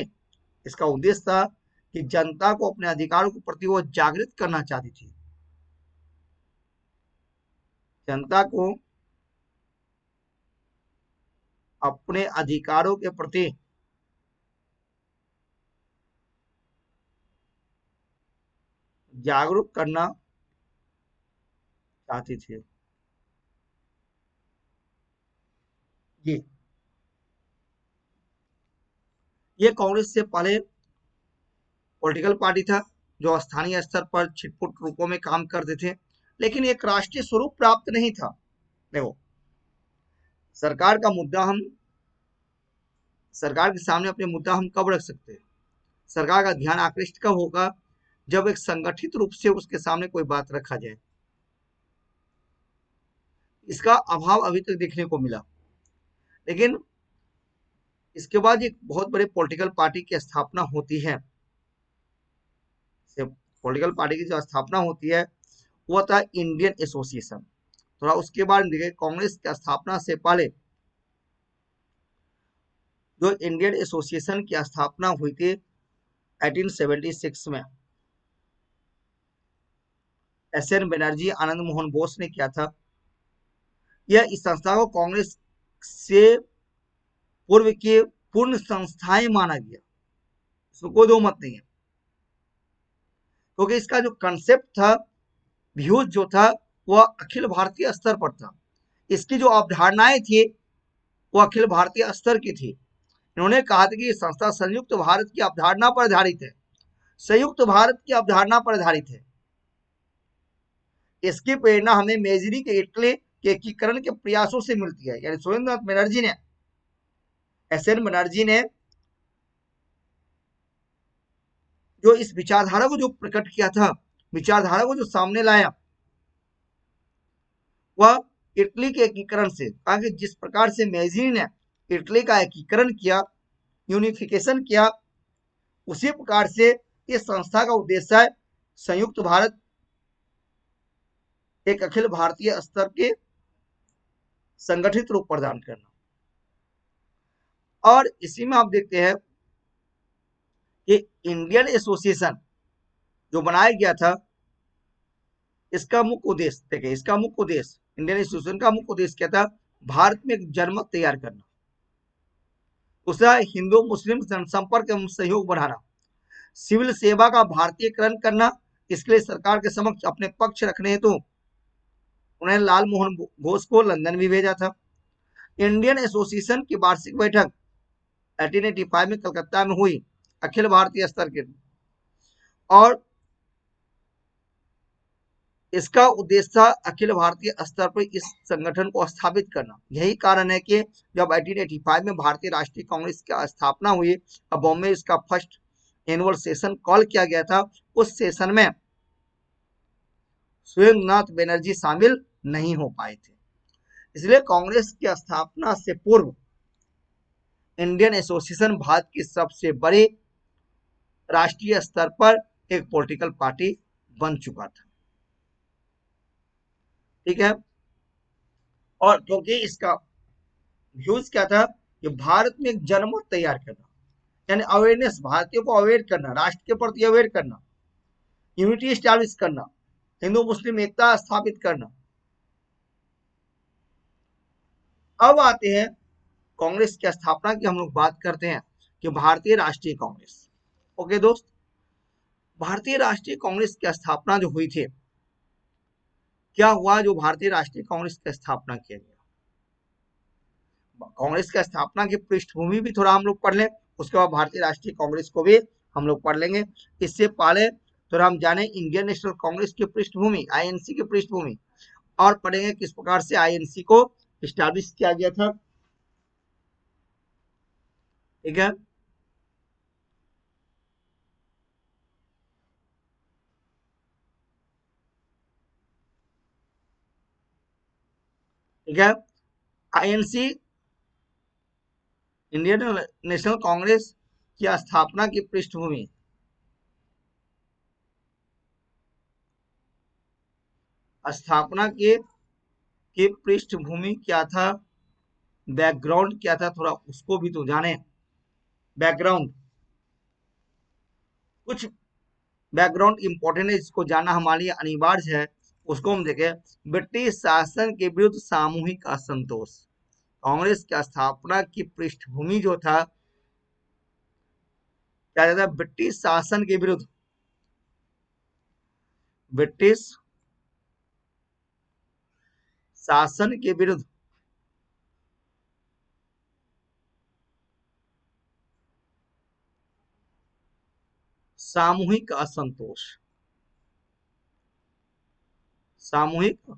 इसका उद्देश्य था कि जनता को अपने अधिकारों के प्रति वो जागृत करना चाहती थी। जनता को अपने अधिकारों के प्रति जागरूक करना चाहती थी। जी, ये कांग्रेस से पहले पॉलिटिकल पार्टी था जो स्थानीय स्तर पर छिटपुट रूपों में काम करते थे, लेकिन एक राष्ट्रीय स्वरूप प्राप्त नहीं था। देखो, सरकार का मुद्दा हम, सरकार के सामने अपने मुद्दा हम कब रख सकते हैं? सरकार का ध्यान आकृष्ट कब होगा? जब एक संगठित रूप से उसके सामने कोई बात रखा जाए। इसका अभाव अभी तक देखने को मिला। लेकिन इसके बाद एक बहुत बड़े पॉलिटिकल पार्टी की स्थापना होती है। पॉलिटिकल पार्टी की जो स्थापना होती है वो था इंडियन एसोसिएशन। थोड़ा उसके बाद देखिए, कांग्रेस की स्थापना से पहले जो इंडियन एसोसिएशन की स्थापना हुई थी 1876 में, एस.एन. बनर्जी, आनंद मोहन बोस ने किया था। यह इस संस्था को कांग्रेस से पूर्व की पूर्ण संस्थाएं माना गया, इसमें कोई दो मत नहीं है, क्योंकि इसका जो कंसेप्ट था, व्यूज जो था, वह अखिल भारतीय स्तर पर था। इसकी जो अवधारणाएं थी वो अखिल भारतीय स्तर की थी। इन्होंने कहा था कि ये संस्था संयुक्त भारत की अवधारणा पर आधारित है, संयुक्त भारत की अवधारणा पर आधारित है। इसकी प्रेरणा हमें मेजरी के इटली के एकीकरण के प्रयासों से मिलती है। यानी सुरेंद्रनाथ बनर्जी ने, एस.एन. बनर्जी ने जो इस विचारधारा को जो प्रकट किया था, विचारधारा को जो सामने लाया, वह इटली के एकीकरण से, आगे जिस प्रकार से मैगजीनी ने इटली का एकीकरण किया, यूनिफिकेशन किया, उसी प्रकार से इस संस्था का उद्देश्य है संयुक्त भारत, एक अखिल भारतीय स्तर के संगठित रूप प्रदान करना। और इसी में आप देखते हैं कि इंडियन एसोसिएशन जो बनाया गया था, इसका मुख्य उद्देश्य देखिए, इसका मुख्य उद्देश्य इंडियन एसोसिएशन का मुख्य उद्देश्य क्या था? भारत में एक जनमत तैयार करना, दूसरा हिंदू मुस्लिम जनसंपर्क एवं सहयोग बढ़ाना, सिविल सेवा का भारतीयकरण करना। इसके लिए सरकार के समक्ष अपने पक्ष रखने हेतु उन्हें लाल मोहन घोष को लंदन भी भेजा था। इंडियन एसोसिएशन की वार्षिक बैठक 1885 में कलकत्ता में हुई, अखिल भारतीय स्तर के, और इसका उद्देश्य था अखिल भारतीय स्तर पर इस संगठन को स्थापित करना। यही कारण है कि जब 1885 में भारतीय राष्ट्रीय कांग्रेस की स्थापना हुई और बॉम्बे इसका फर्स्ट एनुअल सेशन कॉल किया गया था, उस सेशन में सुरेंद्रनाथ बनर्जी शामिल नहीं हो पाए थे। इसलिए कांग्रेस की स्थापना से पूर्व इंडियन एसोसिएशन भारत की सबसे बड़ी राष्ट्रीय स्तर पर एक पॉलिटिकल पार्टी बन चुका था। ठीक है, और क्योंकि इसका व्यूज क्या था कि भारत में एक जनमत तैयार करना, यानी अवेयरनेस, भारतीयों को अवेयर करना, राष्ट्र के प्रति अवेयर करना, यूनिटी स्टैब्लिश करना, हिंदू मुस्लिम एकता स्थापित करना। अब आते हैं कांग्रेस की स्थापना की, हम लोग बात करते हैं कि भारतीय राष्ट्रीय कांग्रेस। ओके दोस्त, भारतीय राष्ट्रीय कांग्रेस की स्थापना जो हुई थी, क्या हुआ जो भारतीय राष्ट्रीय कांग्रेस की स्थापना किया गया? कांग्रेस की स्थापना की पृष्ठभूमि भी थोड़ा हम लोग पढ़ लें, उसके बाद भारतीय राष्ट्रीय कांग्रेस को भी हम लोग पढ़ लेंगे। इससे पहले थोड़ा हम जाने इंडियन नेशनल कांग्रेस की पृष्ठभूमि, आईएनसी की पृष्ठभूमि, और पढ़ेंगे किस प्रकार से आईएनसी को स्टैब्लिश किया गया था। ठीक है, ठीक है। आईएनसी, इंडियन नेशनल कांग्रेस की स्थापना की पृष्ठभूमि, स्थापना की पृष्ठभूमि क्या था, बैकग्राउंड क्या था, थोड़ा उसको भी तो जाने। बैकग्राउंड, कुछ बैकग्राउंड इंपॉर्टेंट है, इसको जानना हमारे लिए अनिवार्य है। उसको हम देखें, ब्रिटिश शासन के विरुद्ध सामूहिक असंतोष। कांग्रेस की स्थापना की पृष्ठभूमि जो था, क्या कहता है, ब्रिटिश शासन के विरुद्ध, ब्रिटिश शासन के विरुद्ध सामूहिक असंतोष, सामूहिक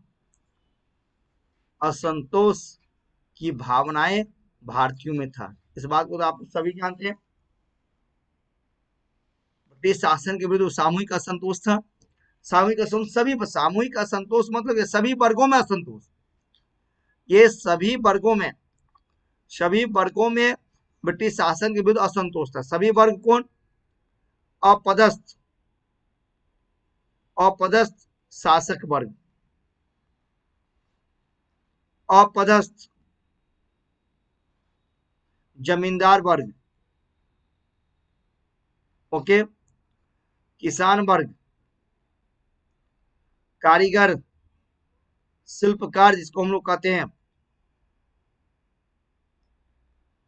असंतोष की भावनाएं भारतीयों में था। इस बात को तो आप सभी जानते हैं, ब्रिटिश शासन के विरुद्ध सामूहिक असंतोष था। सामूहिक असंतोष, सभी सामूहिक असंतोष मतलब ये सभी वर्गों में असंतोष, ये सभी वर्गों में ब्रिटिश शासन के विरुद्ध असंतोष था। सभी वर्ग कौन? अपदस्थ, अपदस्थ शासक वर्ग, अपदस्थ जमींदार वर्ग, ओके, किसान वर्ग, कारीगर, शिल्पकार जिसको हम लोग कहते हैं,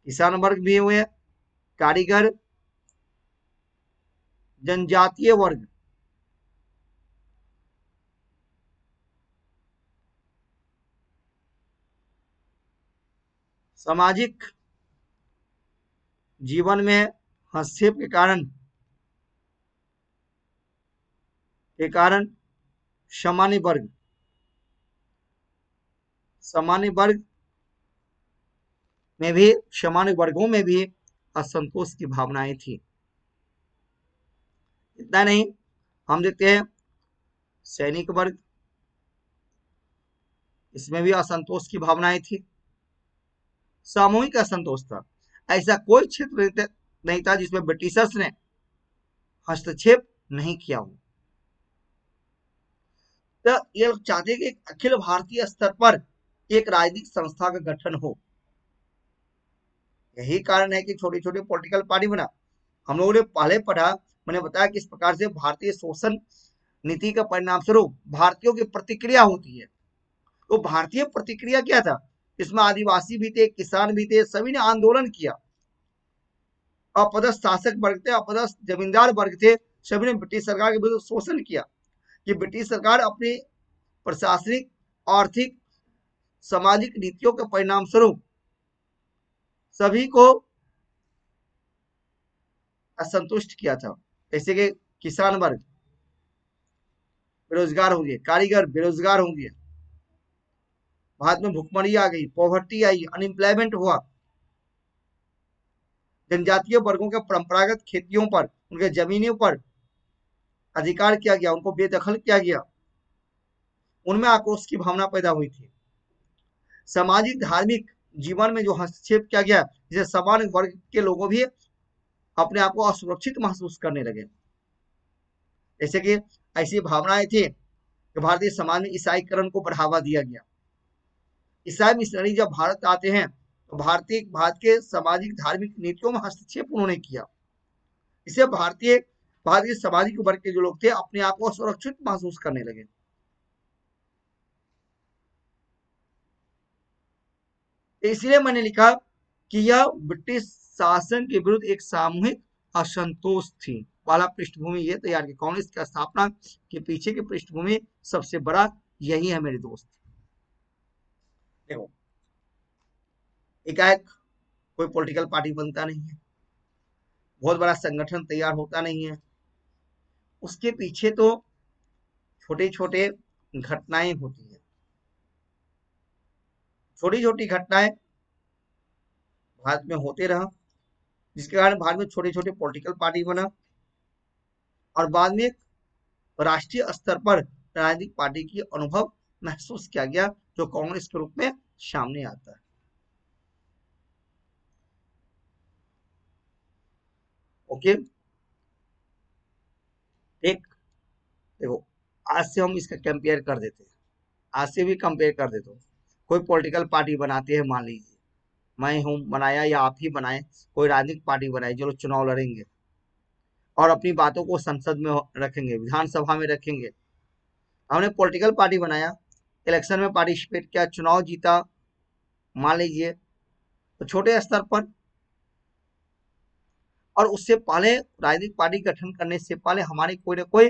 किसान वर्ग भी हुए, कारीगर, जनजातीय वर्ग, सामाजिक जीवन में हस्तक्षेप के कारण सामान्य वर्ग, सामान्य वर्ग में भी, सामान्य वर्गों में भी असंतोष की भावनाएं थी। इतना नहीं, हम देखते हैं सैनिक वर्ग, इसमें भी असंतोष की भावनाएं थी, सामूहिक असंतोष था। ऐसा कोई क्षेत्र नहीं था जिसमें ब्रिटिशर्स ने हस्तक्षेप नहीं किया हो। तो ये लोग चाहते कि अखिल भारतीय स्तर पर एक राजनीतिक संस्था का गठन हो। यही कारण है कि छोटी छोटी पॉलिटिकल पार्टी बना। हम लोगों ने पहले पढ़ा, मैंने बताया किस प्रकार से भारतीय शोषण नीति का परिणाम स्वरूप भारतीयों की प्रतिक्रिया होती है। तो भारतीय प्रतिक्रिया क्या था, इसमें आदिवासी भी थे, किसान भी थे, सभी ने आंदोलन किया। अपदस्थ शासक वर्ग थे, अपदस्थ जमींदार वर्ग थे, सभी ने ब्रिटिश सरकार के विरुद्ध शोषण किया कि ब्रिटिश सरकार अपनी प्रशासनिक, आर्थिक, सामाजिक नीतियों के परिणाम स्वरूप सभी को असंतुष्ट किया था। जैसे कि किसान वर्ग बेरोजगार होंगे, कारीगर बेरोजगार होंगे, भारत में भुखमरी आ गई, पॉवर्टी आई, अनएम्प्लॉयमेंट हुआ, जनजातीय वर्गों के परंपरागत खेतियों पर, उनके जमीनों पर अधिकार किया गया, उनको बेदखल किया गया, उनमें आक्रोश की भावना पैदा हुई थी। सामाजिक धार्मिक जीवन में जो हस्तक्षेप किया गया, जिसे सामान्य वर्ग के लोगों भी अपने आप को असुरक्षित महसूस करने लगे। जैसे कि ऐसी भावनाएं थी कि भारतीय समाज में ईसाईकरण को बढ़ावा दिया गया। ईसाई मिशनरी जब भारत आते हैं तो भारत के सामाजिक धार्मिक नीतियों में हस्तक्षेप उन्होंने किया। इससे भारतीय सामाजिक वर्ग के जो लोग थे अपने आप को असुरक्षित महसूस करने लगे। इसलिए मैंने लिखा कि यह ब्रिटिश शासन के विरुद्ध एक सामूहिक असंतोष थी। पहला पृष्ठभूमि ये तैयार की, कांग्रेस की स्थापना के पीछे की पृष्ठभूमि सबसे बड़ा यही है मेरे दोस्त। देखो, एकाएक कोई पॉलिटिकल पार्टी बनता नहीं है, बहुत बड़ा संगठन तैयार होता नहीं है, उसके पीछे तो छोटे छोटे घटनाएं होती है। छोटी छोटी घटनाएं भारत में होते रहा, जिसके कारण भारत में छोटे छोटे पॉलिटिकल पार्टी बना और बाद में राष्ट्रीय स्तर पर राजनीतिक पार्टी की अनुभव महसूस किया गया, जो कांग्रेस के रूप में सामने आता है। ओके, एक देखो, आज से हम इसका कंपेयर कर देते हैं, आज से भी कंपेयर कर देते हो। कोई पॉलिटिकल पार्टी बनाते हैं, मान लीजिए मैं हूं बनाया या आप ही बनाए, कोई राजनीतिक पार्टी बनाए, जो लोग चुनाव लड़ेंगे और अपनी बातों को संसद में रखेंगे, विधानसभा में रखेंगे। हमने पॉलिटिकल पार्टी बनाया, इलेक्शन में पार्टिसिपेट किया, चुनाव जीता, मान लीजिए, तो छोटे स्तर पर, और उससे पहले राजनीतिक पार्टी गठन करने से पहले हमारी कोई ना कोई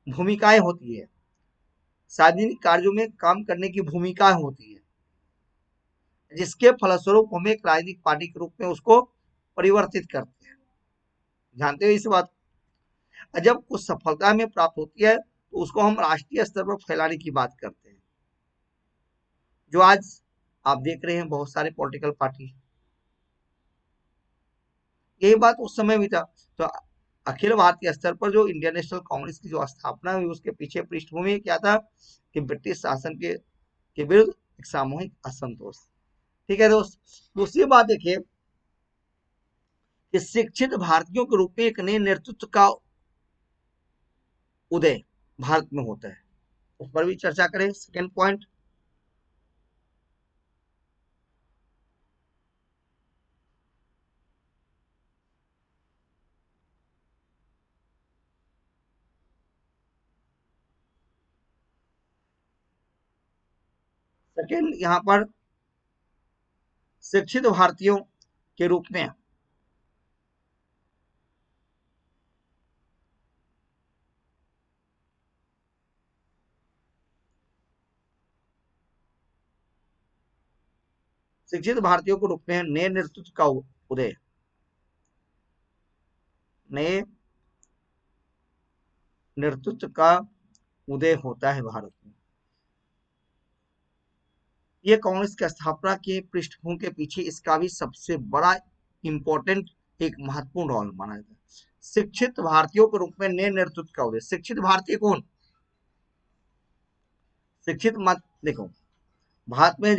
भूमिकाएं होती है, सार्वजनिक कार्यों में काम करने की भूमिकाएं होती है, जिसके फलस्वरूप हम एक राजनीतिक पार्टी के रूप में उसको परिवर्तित करते हैं। जानते हो इस बात। जब कुछ सफलता में प्राप्त होती है तो उसको हम राष्ट्रीय स्तर पर फैलाने की बात करते हैं, जो आज आप देख रहे हैं बहुत सारे पॉलिटिकल पार्टी। यही बात उस समय भी था। तो अखिल भारतीय स्तर पर जो इंडियन नेशनल कांग्रेस की जो स्थापना हुई, उसके पीछे पृष्ठभूमि क्या था कि ब्रिटिश शासन के विरुद्ध एक सामूहिक असंतोष। ठीक है दोस्त, दूसरी बात देखिए कि शिक्षित भारतीयों के रूप में एक नए नेतृत्व का उदय भारत में होता है, उस पर भी चर्चा करें। सेकेंड पॉइंट, सेकेंड यहां पर शिक्षित भारतीयों के रूप में शिक्षित भारतीयों के रूप में नए नेतृत्व का उदय, नए नेतृत्व का उदय होता है भारत में। ये कांग्रेस की स्थापना के पृष्ठभूमि के पीछे इसका भी सबसे बड़ा इंपॉर्टेंट एक महत्वपूर्ण रोल माना जाता है। शिक्षित भारतीयों के रूप में नए नेतृत्व का उदय। शिक्षित भारतीय कौन? शिक्षित मत देखो, भारत में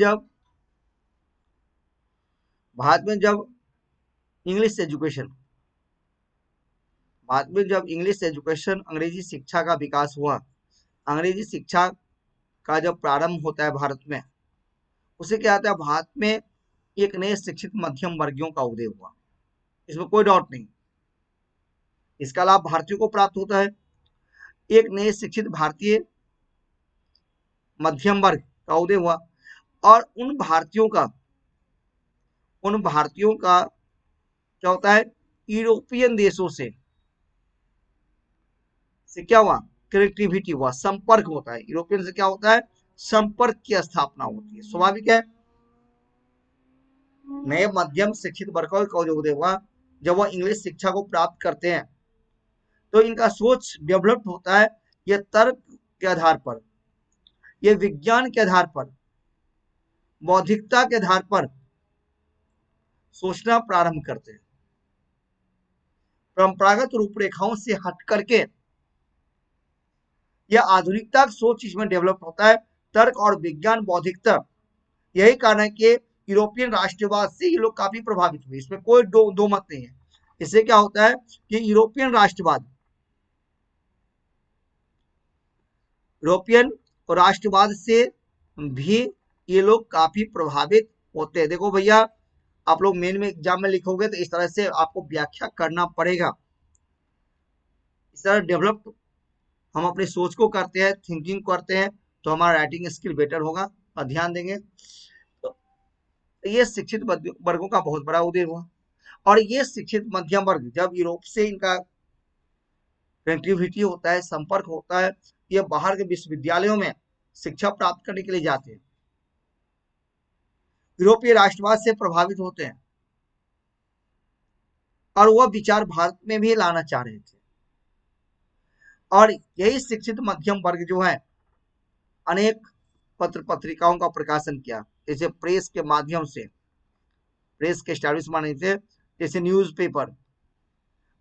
जब इंग्लिश एजुकेशन भारत में जब इंग्लिश एजुकेशन अंग्रेजी शिक्षा का विकास हुआ, अंग्रेजी शिक्षा का जब प्रारंभ होता है भारत में, उसे क्या आता है, भारत में एक नए शिक्षित मध्यम वर्गियों का उदय हुआ, इसमें कोई डाउट नहीं। इसका लाभ भारतीयों को प्राप्त होता है। एक नए शिक्षित भारतीय मध्यम वर्ग का उदय हुआ और उन भारतीयों का क्या होता है, यूरोपियन देशों से क्या हुआ, कनेक्टिविटी हुआ, संपर्क होता है। यूरोपियन से क्या होता है, संपर्क की स्थापना होती है। स्वाभाविक है, नए मध्यम शिक्षित वर्गों का जो उदय हुआ, जब वह इंग्लिश शिक्षा को प्राप्त करते हैं तो इनका सोच डेवलप होता है। यह तर्क के आधार पर, यह विज्ञान के आधार पर, बौद्धिकता के आधार पर सोचना प्रारंभ करते हैं। परंपरागत रूपरेखाओं से हट करके यह आधुनिकता सोच इसमें डेवलप होता है, तर्क और विज्ञान, बौद्धिकता। यही कारण है कि यूरोपियन राष्ट्रवाद से ये लोग काफी प्रभावित हुए, इसमें कोई दो मत नहीं है। इससे क्या होता है कि यूरोपियन राष्ट्रवाद से भी ये लोग काफी प्रभावित होते हैं। देखो भैया, आप लोग मेन में एग्जाम में लिखोगे तो इस तरह से आपको व्याख्या करना पड़ेगा। इस तरह डेवलप हम अपनी सोच को करते हैं, थिंकिंग करते हैं, तो हमारा राइटिंग स्किल बेटर होगा और ध्यान देंगे। तो ये शिक्षित वर्गों का बहुत बड़ा उदय हुआ और ये शिक्षित मध्यम वर्ग जब यूरोप से इनका कनेक्टिविटी होता है, संपर्क होता है, ये बाहर के विश्वविद्यालयों में शिक्षा प्राप्त करने के लिए जाते हैं, यूरोपीय राष्ट्रवाद से प्रभावित होते हैं और वह विचार भारत में भी लाना चाह रहे थे। और यही शिक्षित मध्यम वर्ग जो है अनेक पत्र पत्रिकाओं का प्रकाशन किया, जैसे प्रेस के माध्यम से, प्रेस के एस्टैब्लिश माने थे, जैसे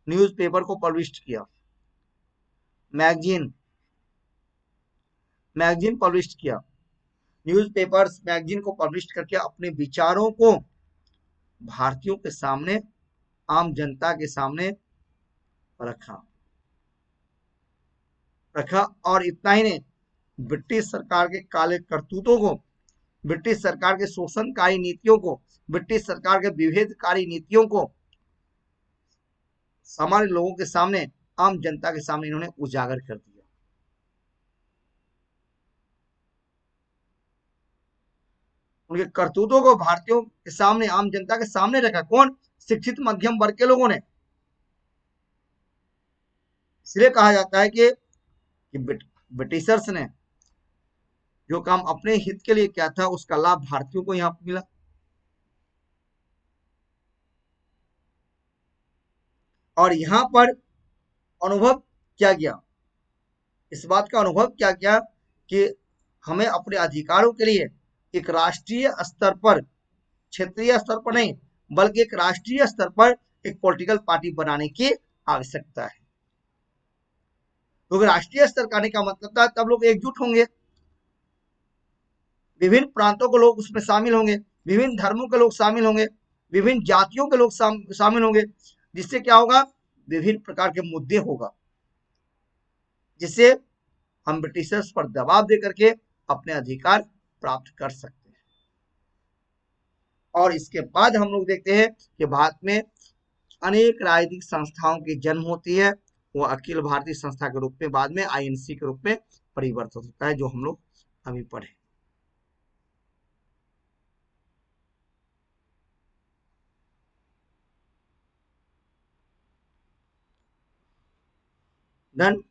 न्यूज़पेपर को पब्लिश किया, मैगजीन पब्लिश किया, न्यूज़पेपर्स मैगजीन को पब्लिश करके अपने विचारों को भारतीयों के सामने, आम जनता के सामने रखा। और इतना ही नहीं, ब्रिटिश सरकार के काले करतूतों को, ब्रिटिश सरकार के शोषणकारी नीतियों को, ब्रिटिश सरकार के विभेदकारी नीतियों को सामान्य लोगों के सामने, आम जनता के सामने इन्होंने उजागर कर दिया। उनके करतूतों को भारतीयों के सामने, आम जनता के सामने रखा। कौन? शिक्षित मध्यम वर्ग के लोगों ने। इसलिए कहा जाता है कि ब्रिटिशर्स ने जो काम अपने हित के लिए किया था, उसका लाभ भारतीयों को यहां मिला। और यहां पर अनुभव क्या किया, इस बात का अनुभव क्या किया कि हमें अपने अधिकारों के लिए एक राष्ट्रीय स्तर पर, क्षेत्रीय स्तर पर नहीं, बल्कि एक राष्ट्रीय स्तर पर एक पॉलिटिकल पार्टी बनाने की आवश्यकता है। क्योंकि राष्ट्रीय स्तर का आने का मतलब था तब लोग एकजुट होंगे, विभिन्न प्रांतों के लोग उसमें शामिल होंगे, विभिन्न धर्मों के लोग शामिल होंगे, विभिन्न जातियों के लोग शामिल होंगे, जिससे क्या होगा, विभिन्न प्रकार के मुद्दे होगा, जिससे हम ब्रिटिशर्स पर दबाव दे करके अपने अधिकार प्राप्त कर सकते हैं। और इसके बाद हम लोग देखते हैं कि भारत में अनेक राजनीतिक संस्थाओं की जन्म होती है। वो अखिल भारतीय संस्था के रूप में बाद में आईएनसी के रूप में परिवर्तित होता है, जो हम लोग अभी पढ़े। डन।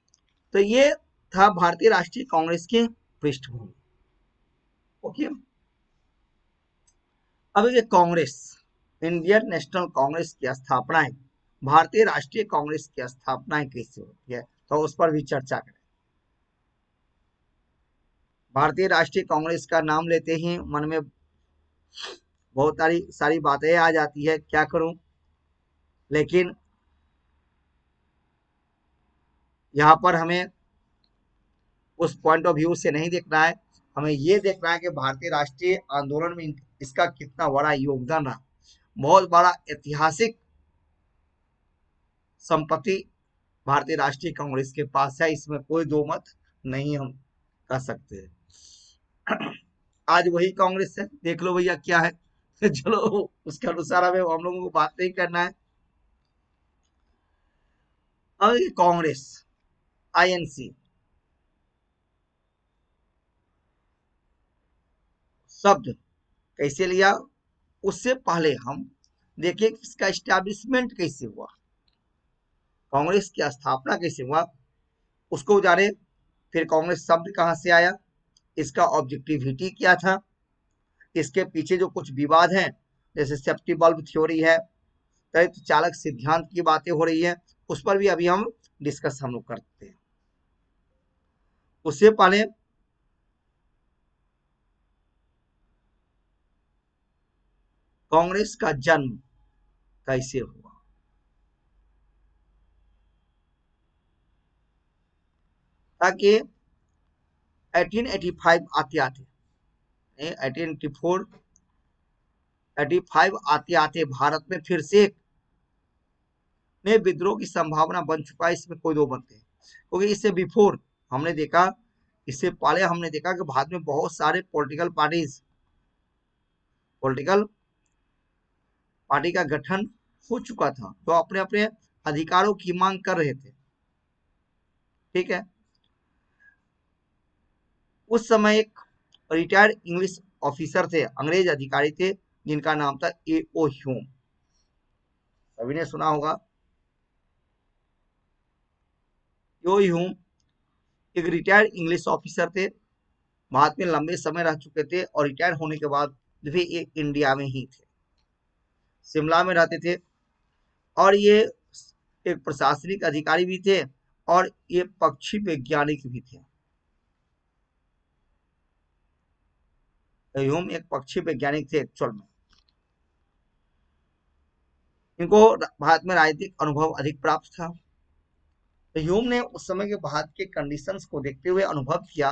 तो ये था भारतीय राष्ट्रीय कांग्रेस की पृष्ठभूमि। ओके, अब ये कांग्रेस, इंडियन नेशनल कांग्रेस की स्थापनाएं, भारतीय राष्ट्रीय कांग्रेस की स्थापनाएं कैसे होती है, तो उस पर भी चर्चा करें। भारतीय राष्ट्रीय कांग्रेस का नाम लेते ही मन में बहुत सारी बातें आ जाती है, क्या करूं, लेकिन यहाँ पर हमें उस पॉइंट ऑफ व्यू से नहीं देखना है। हमें ये देखना है कि भारतीय राष्ट्रीय आंदोलन में इसका कितना बड़ा योगदान रहा। बहुत बड़ा ऐतिहासिक संपत्ति भारतीय राष्ट्रीय कांग्रेस के पास है, इसमें कोई दो मत नहीं हम कर सकते। आज वही कांग्रेस है, देख लो भैया क्या है। चलो उसके अनुसार हमें हम लोगों को बात नहीं करना है। अब कांग्रेस आईएनसी शब्द कैसे लिया, उससे पहले हम देखिए इसका एस्टैब्लिशमेंट कैसे हुआ, कांग्रेस की स्थापना कैसे हुआ उसको जाने। फिर कांग्रेस शब्द कहां से आया, इसका ऑब्जेक्टिविटी क्या था, इसके पीछे जो कुछ विवाद हैं जैसे सेफ्टी बल्ब थ्योरी है, तैत चालक सिद्धांत की बातें हो रही है, उस पर भी अभी हम डिस्कस हम लोग करते हैं। उससे पहले कांग्रेस का जन्म कैसे हुआ, ताकि 1885 आते आते 1884 85 आते आते भारत में फिर से एक नए विद्रोह की संभावना बन चुका है, इसमें कोई दो मत नहीं। क्योंकि इससे बिफोर हमने देखा, इससे पहले हमने देखा कि भारत में बहुत सारे पॉलिटिकल पार्टी का गठन हो चुका था, तो अपने अपने अधिकारों की मांग कर रहे थे। ठीक है, उस समय एक रिटायर्ड इंग्लिश ऑफिसर थे, अंग्रेज अधिकारी थे, जिनका नाम था ए.ओ. ह्यूम। सभी ने सुना होगा। ए.ओ. ह्यूम एक रिटायर्ड इंग्लिश ऑफिसर थे, भारत में लंबे समय रह चुके थे और रिटायर होने के बाद भी ये इंडिया में ही थे, शिमला में रहते थे। और ये एक प्रशासनिक अधिकारी भी थे और ये पक्षी वैज्ञानिक भी थे। ह्यूम एक पक्षी वैज्ञानिक थे एक्चुअल में। इनको भारत में राजनीतिक अनुभव अधिक प्राप्त था। तो ह्यूम ने उस समय के भारत के कंडीशंस को देखते हुए अनुभव किया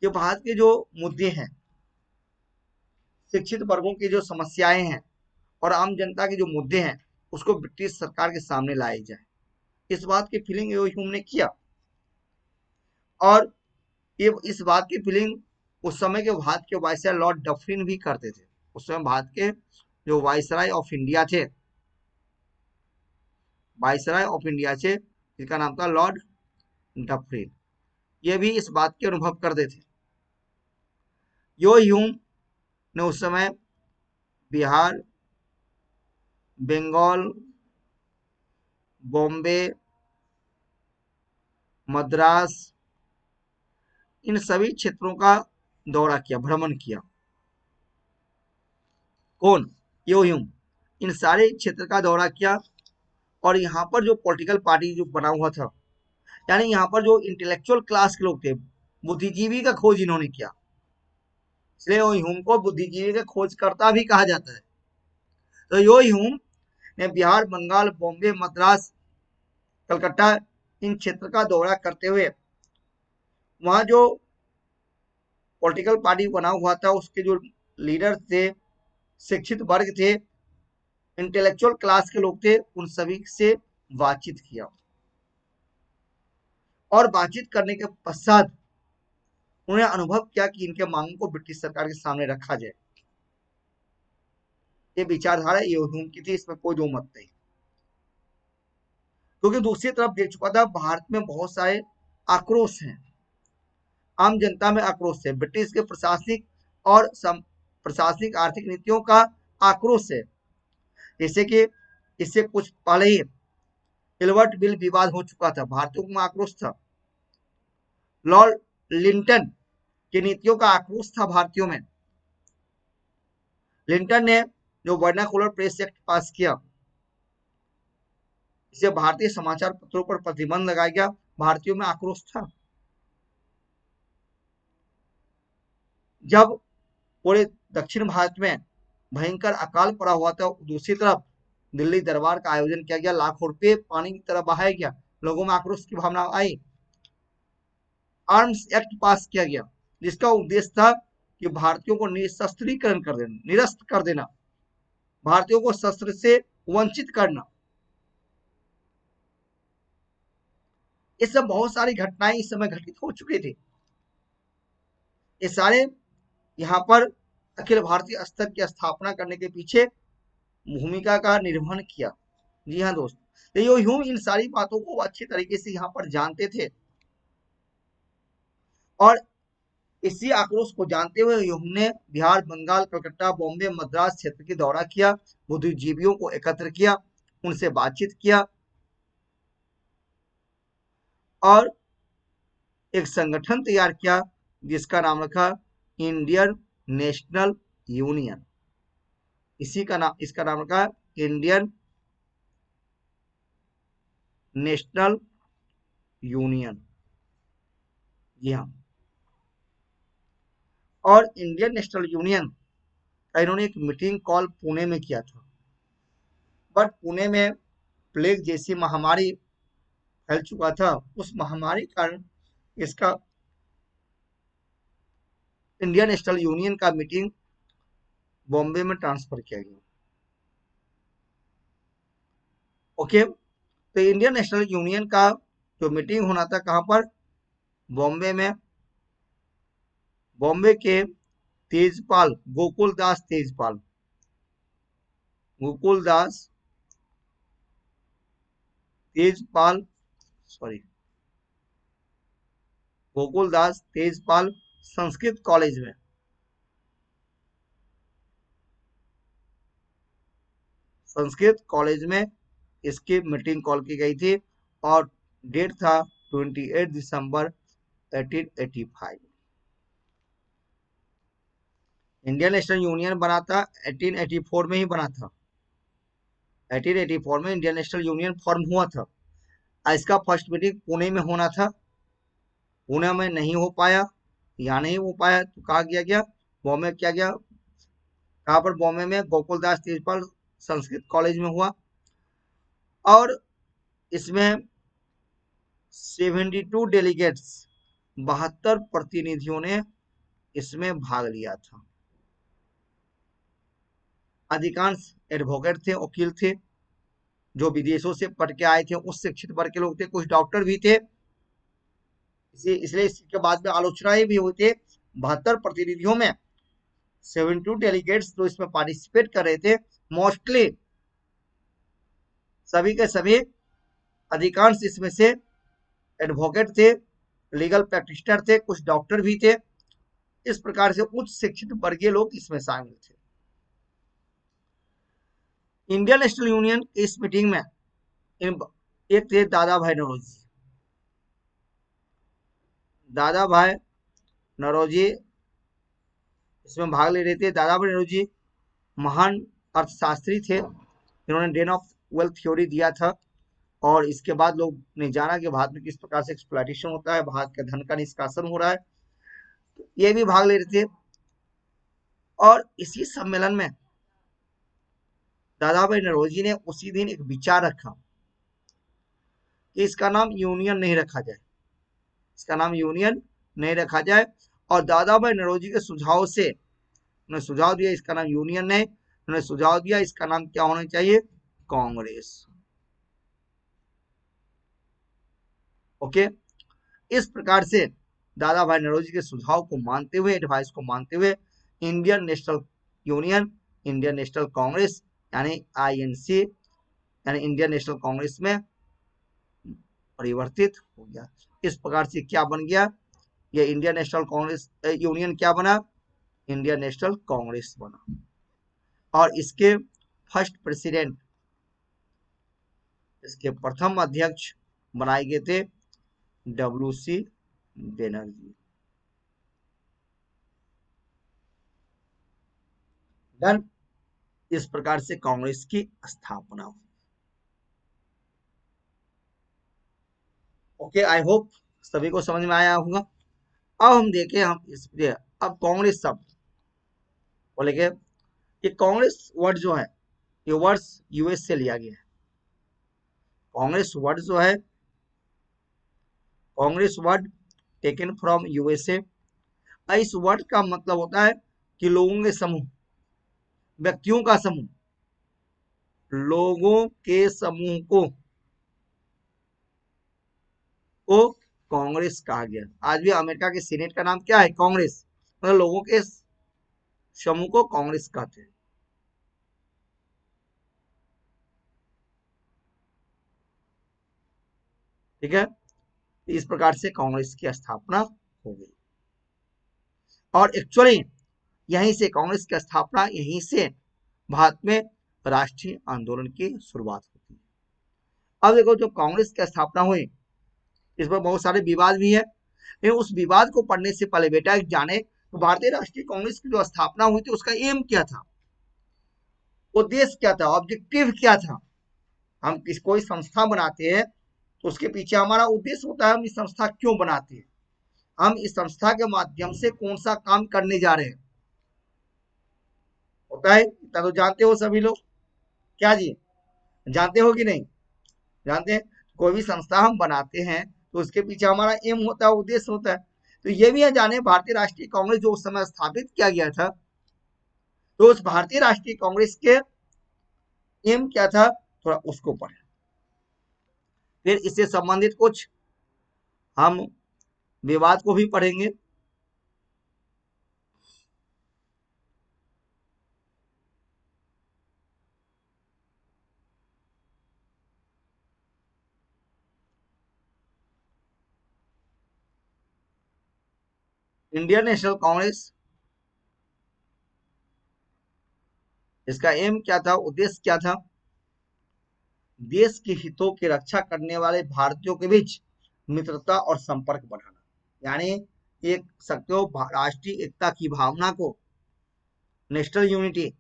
कि भारत के जो मुद्दे हैं, शिक्षित वर्गों की जो समस्याएं हैं और आम जनता के जो मुद्दे हैं, उसको ब्रिटिश सरकार के सामने लाए जाए, इस बात की फीलिंग ह्यूम ने किया। और ये इस बात की फीलिंग उस समय के भारत के वायसराय लॉर्ड डफरिन भी करते थे। उस समय भारत के जो वायसराय ऑफ इंडिया थे, वायसराय ऑफ इंडिया थे, जिनका नाम था लॉर्ड डफरिन, ये भी इस बात के अनुभव करते थे। यो ह्यूम ने उस समय बिहार, बंगाल, बॉम्बे, मद्रास, इन सभी क्षेत्रों का दौरा किया, भ्रमण किया। कौन? यो ह्यूम इन सारे क्षेत्र का दौरा किया और यहाँ पर जो पॉलिटिकल पार्टी जो बना हुआ था, यानी यहाँ पर जो इंटेलेक्चुअल क्लास के लोग थे, बुद्धिजीवी का खोज इन्होंने किया, इसलिए यो ह्यूम को बुद्धिजीवी का खोजकर्ता भी कहा जाता है। तो यो ह्यूम ने बिहार, बंगाल, बॉम्बे, मद्रास, कलकत्ता, इन क्षेत्र का दौरा करते हुए वहां जो पॉलिटिकल पार्टी बना हुआ था, उसके जो लीडर थे, शिक्षित वर्ग थे, इंटेलेक्चुअल क्लास के लोग थे, उन सभी से बातचीत किया। और बातचीत करने के पश्चात उन्होंने अनुभव किया कि इनके मांगों को ब्रिटिश सरकार के सामने रखा जाए। ये विचारधारा यो ह्यूम की थी, इसमें कोई दो मत नहीं। क्योंकि दूसरी तरफ देख चुका था, भारत में बहुत सारे आक्रोश हैं, आम जनता में आक्रोश है, ब्रिटिश के प्रशासनिक और प्रशासनिक आर्थिक नीतियों का आक्रोश है। जैसे कि इससे कुछ पहले ही इलवर्ट बिल विवाद हो चुका था, भारतीयों में आक्रोश था। लॉर्ड लिंटन की नीतियों का आक्रोश था भारतीयों में। लिंटन ने जो वर्नाकुलर प्रेस एक्ट पास किया, इसे भारतीय समाचार पत्रों पर प्रतिबंध लगाया गया, भारतीयों में आक्रोश था। जब पूरे दक्षिण भारत में भयंकर अकाल पड़ा हुआ था, दूसरी तरफ दिल्ली दरबार का आयोजन किया गया, लाखों रुपए पानी की तरह बहाया गया, लोगों में आक्रोश की भावना आई। आर्म्स एक्ट पास किया गया, जिसका उद्देश्य था कि भारतीयों को निशस्त्रीकरण कर देना, निरस्त कर देना, भारतीयों को शस्त्र से वंचित करना। इस सब बहुत सारी घटनाएं इस समय घटित हो चुके थे। ये सारे यहाँ पर अखिल भारतीय स्तर की स्थापना करने के पीछे भूमिका का निर्वहन किया। जी हाँ दोस्त, तो यो यूं इन सारी बातों को अच्छी तरीके से यहाँ पर जानते थे और इसी आक्रोश को जानते हुए हमने बिहार, बंगाल, कलकत्ता, बॉम्बे, मद्रास क्षेत्र की दौरा किया, बुद्धिजीवियों को एकत्र किया, उनसे बातचीत किया और एक संगठन तैयार किया जिसका नाम रखा इंडियन नेशनल यूनियन। इसका नाम रखा इंडियन नेशनल यूनियन। जी हाँ, और इंडियन नेशनल यूनियन का इन्होंने एक मीटिंग कॉल पुणे में किया था, बट पुणे में प्लेग जैसी महामारी फैल चुका था। उस महामारी के कारण इसका इंडियन नेशनल यूनियन का मीटिंग बॉम्बे में ट्रांसफर किया गया। ओके, तो इंडियन नेशनल यूनियन का जो मीटिंग होना था कहां पर, बॉम्बे में। बॉम्बे के तेजपाल, गोकुलदास तेजपाल, गोकुलदास तेजपाल, सॉरी, गोकुलदास तेजपाल संस्कृत कॉलेज में, संस्कृत कॉलेज में इसकी मीटिंग कॉल की गई थी और डेट था 28 दिसंबर 1885। इंडियन नेशनल यूनियन बना था 1884 में ही बना था। 1884 में इंडियन नेशनल यूनियन फॉर्म हुआ था। इसका फर्स्ट मीटिंग पुणे में होना था, पुणे में नहीं हो पाया। यहाँ नहीं हो पाया तो कहा गया बॉम्बे किया गया। कहाँ पर, बॉम्बे में गोकुलदास तेजपाल संस्कृत कॉलेज में हुआ और इसमें 72 डेलीगेट्स, 72 प्रतिनिधियों ने इसमें भाग लिया था। अधिकांश एडवोकेट थे, वकील थे, जो विदेशों से पढ़ के आए थे, उस शिक्षित वर्ग के लोग थे, कुछ डॉक्टर भी थे। इसलिए इसके बाद में आलोचनाएं भी हुई थे। 72 प्रतिनिधियों में 72 डेलीगेट्स जो इसमें पार्टिसिपेट कर रहे थे, मोस्टली सभी के सभी, अधिकांश इसमें से एडवोकेट थे, लीगल प्रैक्टिशनर थे, कुछ डॉक्टर भी थे। इस प्रकार से उच्च शिक्षित वर्गीय लोग इसमें शामिल थे। इंडियन नेशनल यूनियन इस मीटिंग में एक थे दादा भाई नौरोजी। दादा भाई नौरोजी इसमें भाग ले रहे थे। दादा भाई नौरोजी महान अर्थशास्त्री थे, इन्होंने ड्रेन ऑफ वेल्थ थ्योरी दिया था और इसके बाद लोग ने जाना कि भारत में किस प्रकार से एक्सप्लॉयटेशन होता है, भारत के धन का निष्कासन हो रहा है, तो ये भी भाग ले रहे थे। और इसी सम्मेलन में दादा भाई नौरोजी ने उसी दिन एक विचार रखा कि इसका नाम यूनियन नहीं रखा जाए, इसका नाम यूनियन नहीं रखा जाए। और दादा भाई नौरोजी के सुझाव से उन्होंने सुझाव दिया इसका नाम यूनियन नहीं, उन्होंने सुझाव दिया इसका नाम क्या होना चाहिए, कांग्रेस। ओके, इस प्रकार से दादा भाई नौरोजी के सुझाव को मानते हुए, एडवाइस को मानते हुए Indian national union, Indian national Congress यानी आईएनसी, यानी इंडियन नेशनल कांग्रेस में परिवर्तित हो गया। इस प्रकार से क्या बन गया, ये इंडियन नेशनल कांग्रेस यूनियन क्या बना, इंडियन नेशनल कांग्रेस बना। और इसके फर्स्ट प्रेसिडेंट, इसके प्रथम अध्यक्ष बनाए गए थे WC बनर्जी। डन, इस प्रकार से कांग्रेस की स्थापना हुई। ओके, आई होप सभी को समझ में आया होगा। अब हम देखें, हम इस अब कांग्रेस शब्द बोलेंगे, ये कांग्रेस वर्ड जो है, ये वर्ड यूएस से लिया गया है। कांग्रेस वर्ड जो है, Congress word taken from USA. इस वर्ड का मतलब होता है कि लोगों के समूह, व्यक्तियों का समूह, लोगों के समूह को कांग्रेस कहा गया। आज भी अमेरिका के सीनेट का नाम क्या है? कांग्रेस। मतलब लोगों के समूह को कांग्रेस कहते हैं। ठीक है, इस प्रकार से कांग्रेस की स्थापना हो गई। और एक्चुअली यहीं से कांग्रेस की स्थापना, यहीं से भारत में राष्ट्रीय आंदोलन की शुरुआत होती है। अब देखो, जो कांग्रेस की स्थापना हुई, इस पर बहुत सारे विवाद भी है, लेकिन उस विवाद को पढ़ने से पहले बेटा एक जाने तो भारतीय राष्ट्रीय कांग्रेस की जो स्थापना हुई थी उसका एम क्या था, उद्देश्य क्या था, ऑब्जेक्टिव क्या था। हम किस कोई संस्था बनाते हैं तो उसके पीछे हमारा उद्देश्य होता है, हम इस संस्था क्यों बनाते हैं, हम इस संस्था के माध्यम से कौन सा काम करने जा रहे हैं, होता है। इतना तो जानते हो सभी लोग, क्या जी, जानते हो कि नहीं? जानते हैं। कोई भी संस्था हम बनाते हैं तो उसके पीछे हमारा एम होता है, उद्देश्य होता है। तो ये भी है जाने, भारतीय राष्ट्रीय कांग्रेस जो उस समय स्थापित किया गया था, तो उस भारतीय राष्ट्रीय कांग्रेस के एम क्या था, थोड़ा उसको पढ़े। फिर इससे संबंधित कुछ हम विवाद को भी पढ़ेंगे। इंडियन नेशनल कांग्रेस, इसका एम क्या था, उद्देश्य क्या था? देश के हितों की रक्षा करने वाले भारतीयों के बीच मित्रता और संपर्क बढ़ाना। यानी एक सकते हो राष्ट्रीय एकता की भावना को, नेशनल यूनिटी,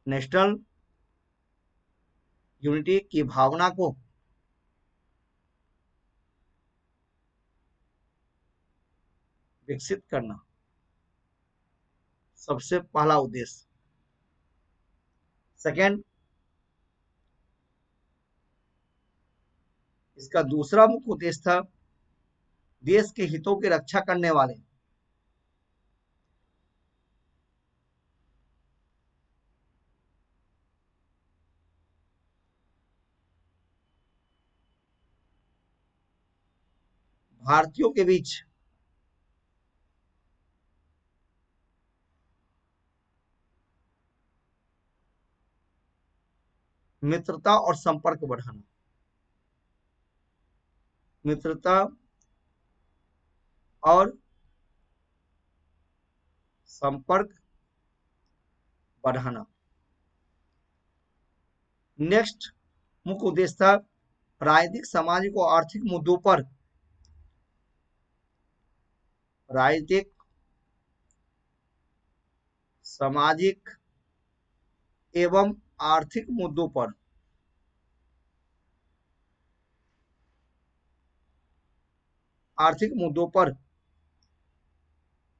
नेशनल यूनिटी की भावना को विकसित करना सबसे पहला उद्देश्य। सेकंड, इसका दूसरा मुख्य उद्देश्य था देश के हितों की रक्षा करने वाले भारतीयों के बीच मित्रता और संपर्क बढ़ाना, मित्रता और संपर्क बढ़ाना। नेक्स्ट मुख्य उद्देश्य था राजनीतिक, सामाजिक और आर्थिक मुद्दों पर, राजनीतिक, सामाजिक एवं आर्थिक मुद्दों पर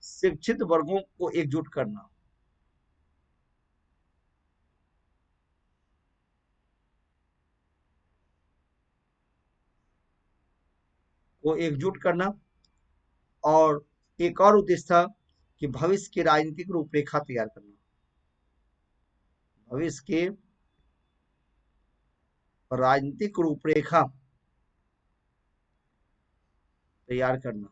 शिक्षित वर्गों को एकजुट करना, और एक और उद्देश्य था कि भविष्य की राजनीतिक रूपरेखा तैयार करना, भविष्य की राजनीतिक रूपरेखा तैयार करना।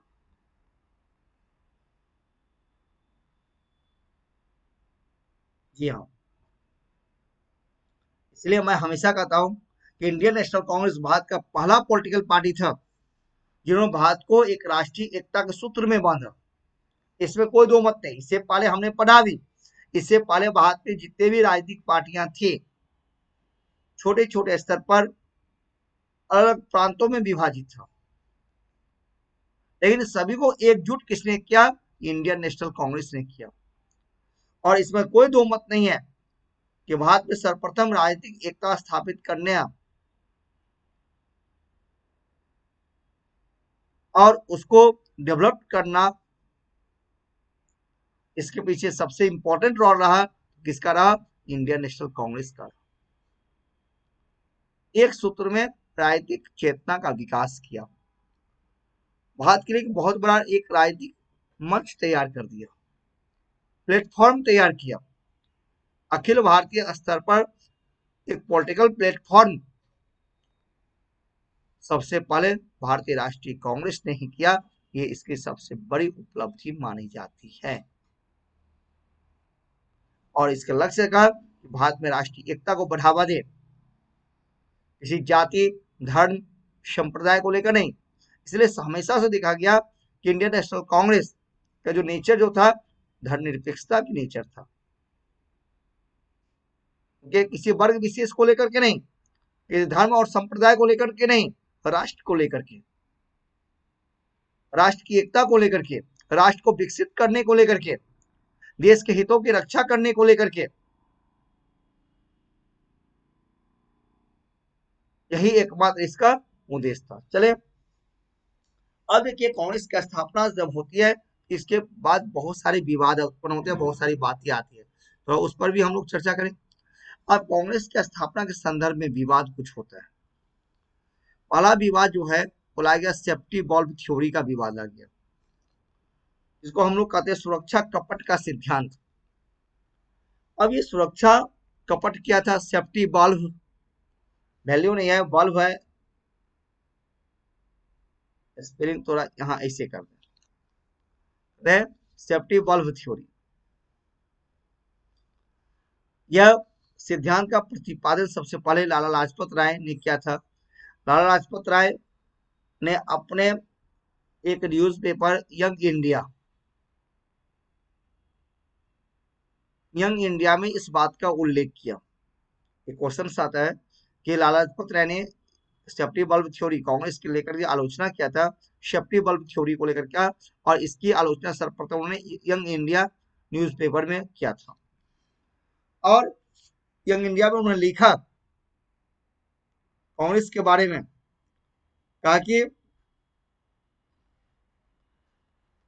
जी हाँ, इसलिए मैं हमेशा कहता हूं कि इंडियन नेशनल कांग्रेस भारत का पहला पॉलिटिकल पार्टी था जिन्होंने भारत को एक राष्ट्रीय एकता के सूत्र में बांधा। इसमें कोई दो मत नहीं। इससे पहले हमने पढ़ा भी, इससे पहले भारत में जितने भी राजनीतिक पार्टियां थी, छोटे छोटे स्तर पर अलग प्रांतों में विभाजित था, लेकिन सभी को एकजुट किसने किया? इंडियन नेशनल कांग्रेस ने किया। और इसमें कोई दो मत नहीं है कि भारत में सर्वप्रथम राजनीतिक एकता स्थापित करने और उसको डेवलप करना, इसके पीछे सबसे इंपॉर्टेंट रोल रहा, किसका रहा? इंडियन नेशनल कांग्रेस का। एक सूत्र में राजनीतिक चेतना का विकास किया, भारत के लिए एक बहुत बड़ा एक राजनीतिक मंच तैयार कर दिया, प्लेटफॉर्म तैयार किया, अखिल भारतीय स्तर पर एक पॉलिटिकल प्लेटफॉर्म सबसे पहले भारतीय राष्ट्रीय कांग्रेस ने ही किया। ये इसकी सबसे बड़ी उपलब्धि मानी जाती है और इसके लक्ष्य का भारत में राष्ट्रीय एकता को बढ़ावा दे, किसी जाति, धर्म, संप्रदाय को लेकर नहीं। इसलिए हमेशा से देखा गया कि इंडियन नेशनल कांग्रेस का जो नेचर जो था धर्मनिरपेक्षता की नेचर था, कि किसी वर्ग विशेष को लेकर के नहीं, किसी धर्म और संप्रदाय को लेकर के नहीं, राष्ट्र को लेकर के, राष्ट्र की एकता को लेकर के, राष्ट्र को विकसित करने को लेकर के, देश के हितों की रक्षा करने को लेकर के, यही एकमात्र इसका उद्देश्य था। चले अब देखिए, कांग्रेस की स्थापना जब होती है इसके बाद बहुत सारे विवाद उत्पन्न होते हैं, बहुत सारी बातें आती है, तो उस पर भी हम लोग चर्चा करें। अब कांग्रेस की स्थापना के संदर्भ में विवाद कुछ होता है। पहला विवाद जो है वो ला गया सेफ्टी बल्ब थ्योरी का विवाद आ गया, जिसको हम लोग कहते हैं सुरक्षा कपट का सिद्धांत। अब ये सुरक्षा कपट क्या था? सेफ्टी बल्ब वैल्यू नहीं है, बल्ब है, स्पेलिंग थोड़ा यहाँ ऐसे कर दे, सेफ्टी बल्ब थ्योरी। यह सिद्धांत का प्रतिपादन सबसे पहले लाला लाजपत राय ने किया था। लाला लाजपत राय ने अपने एक न्यूज़पेपर यंग इंडिया में इस बात का उल्लेख किया। एक क्वेश्चन आता है कि लाला लाजपत राय ने सेफ्टी बल्ब थ्योरी कांग्रेस के लेकर के आलोचना किया था, सेफ्टी बल्ब थ्योरी को लेकर क्या, और इसकी आलोचना सर्वप्रथम उन्होंने यंग इंडिया न्यूज़पेपर में किया था। और यंग इंडिया में उन्होंने लिखा कांग्रेस के बारे में, कहा कि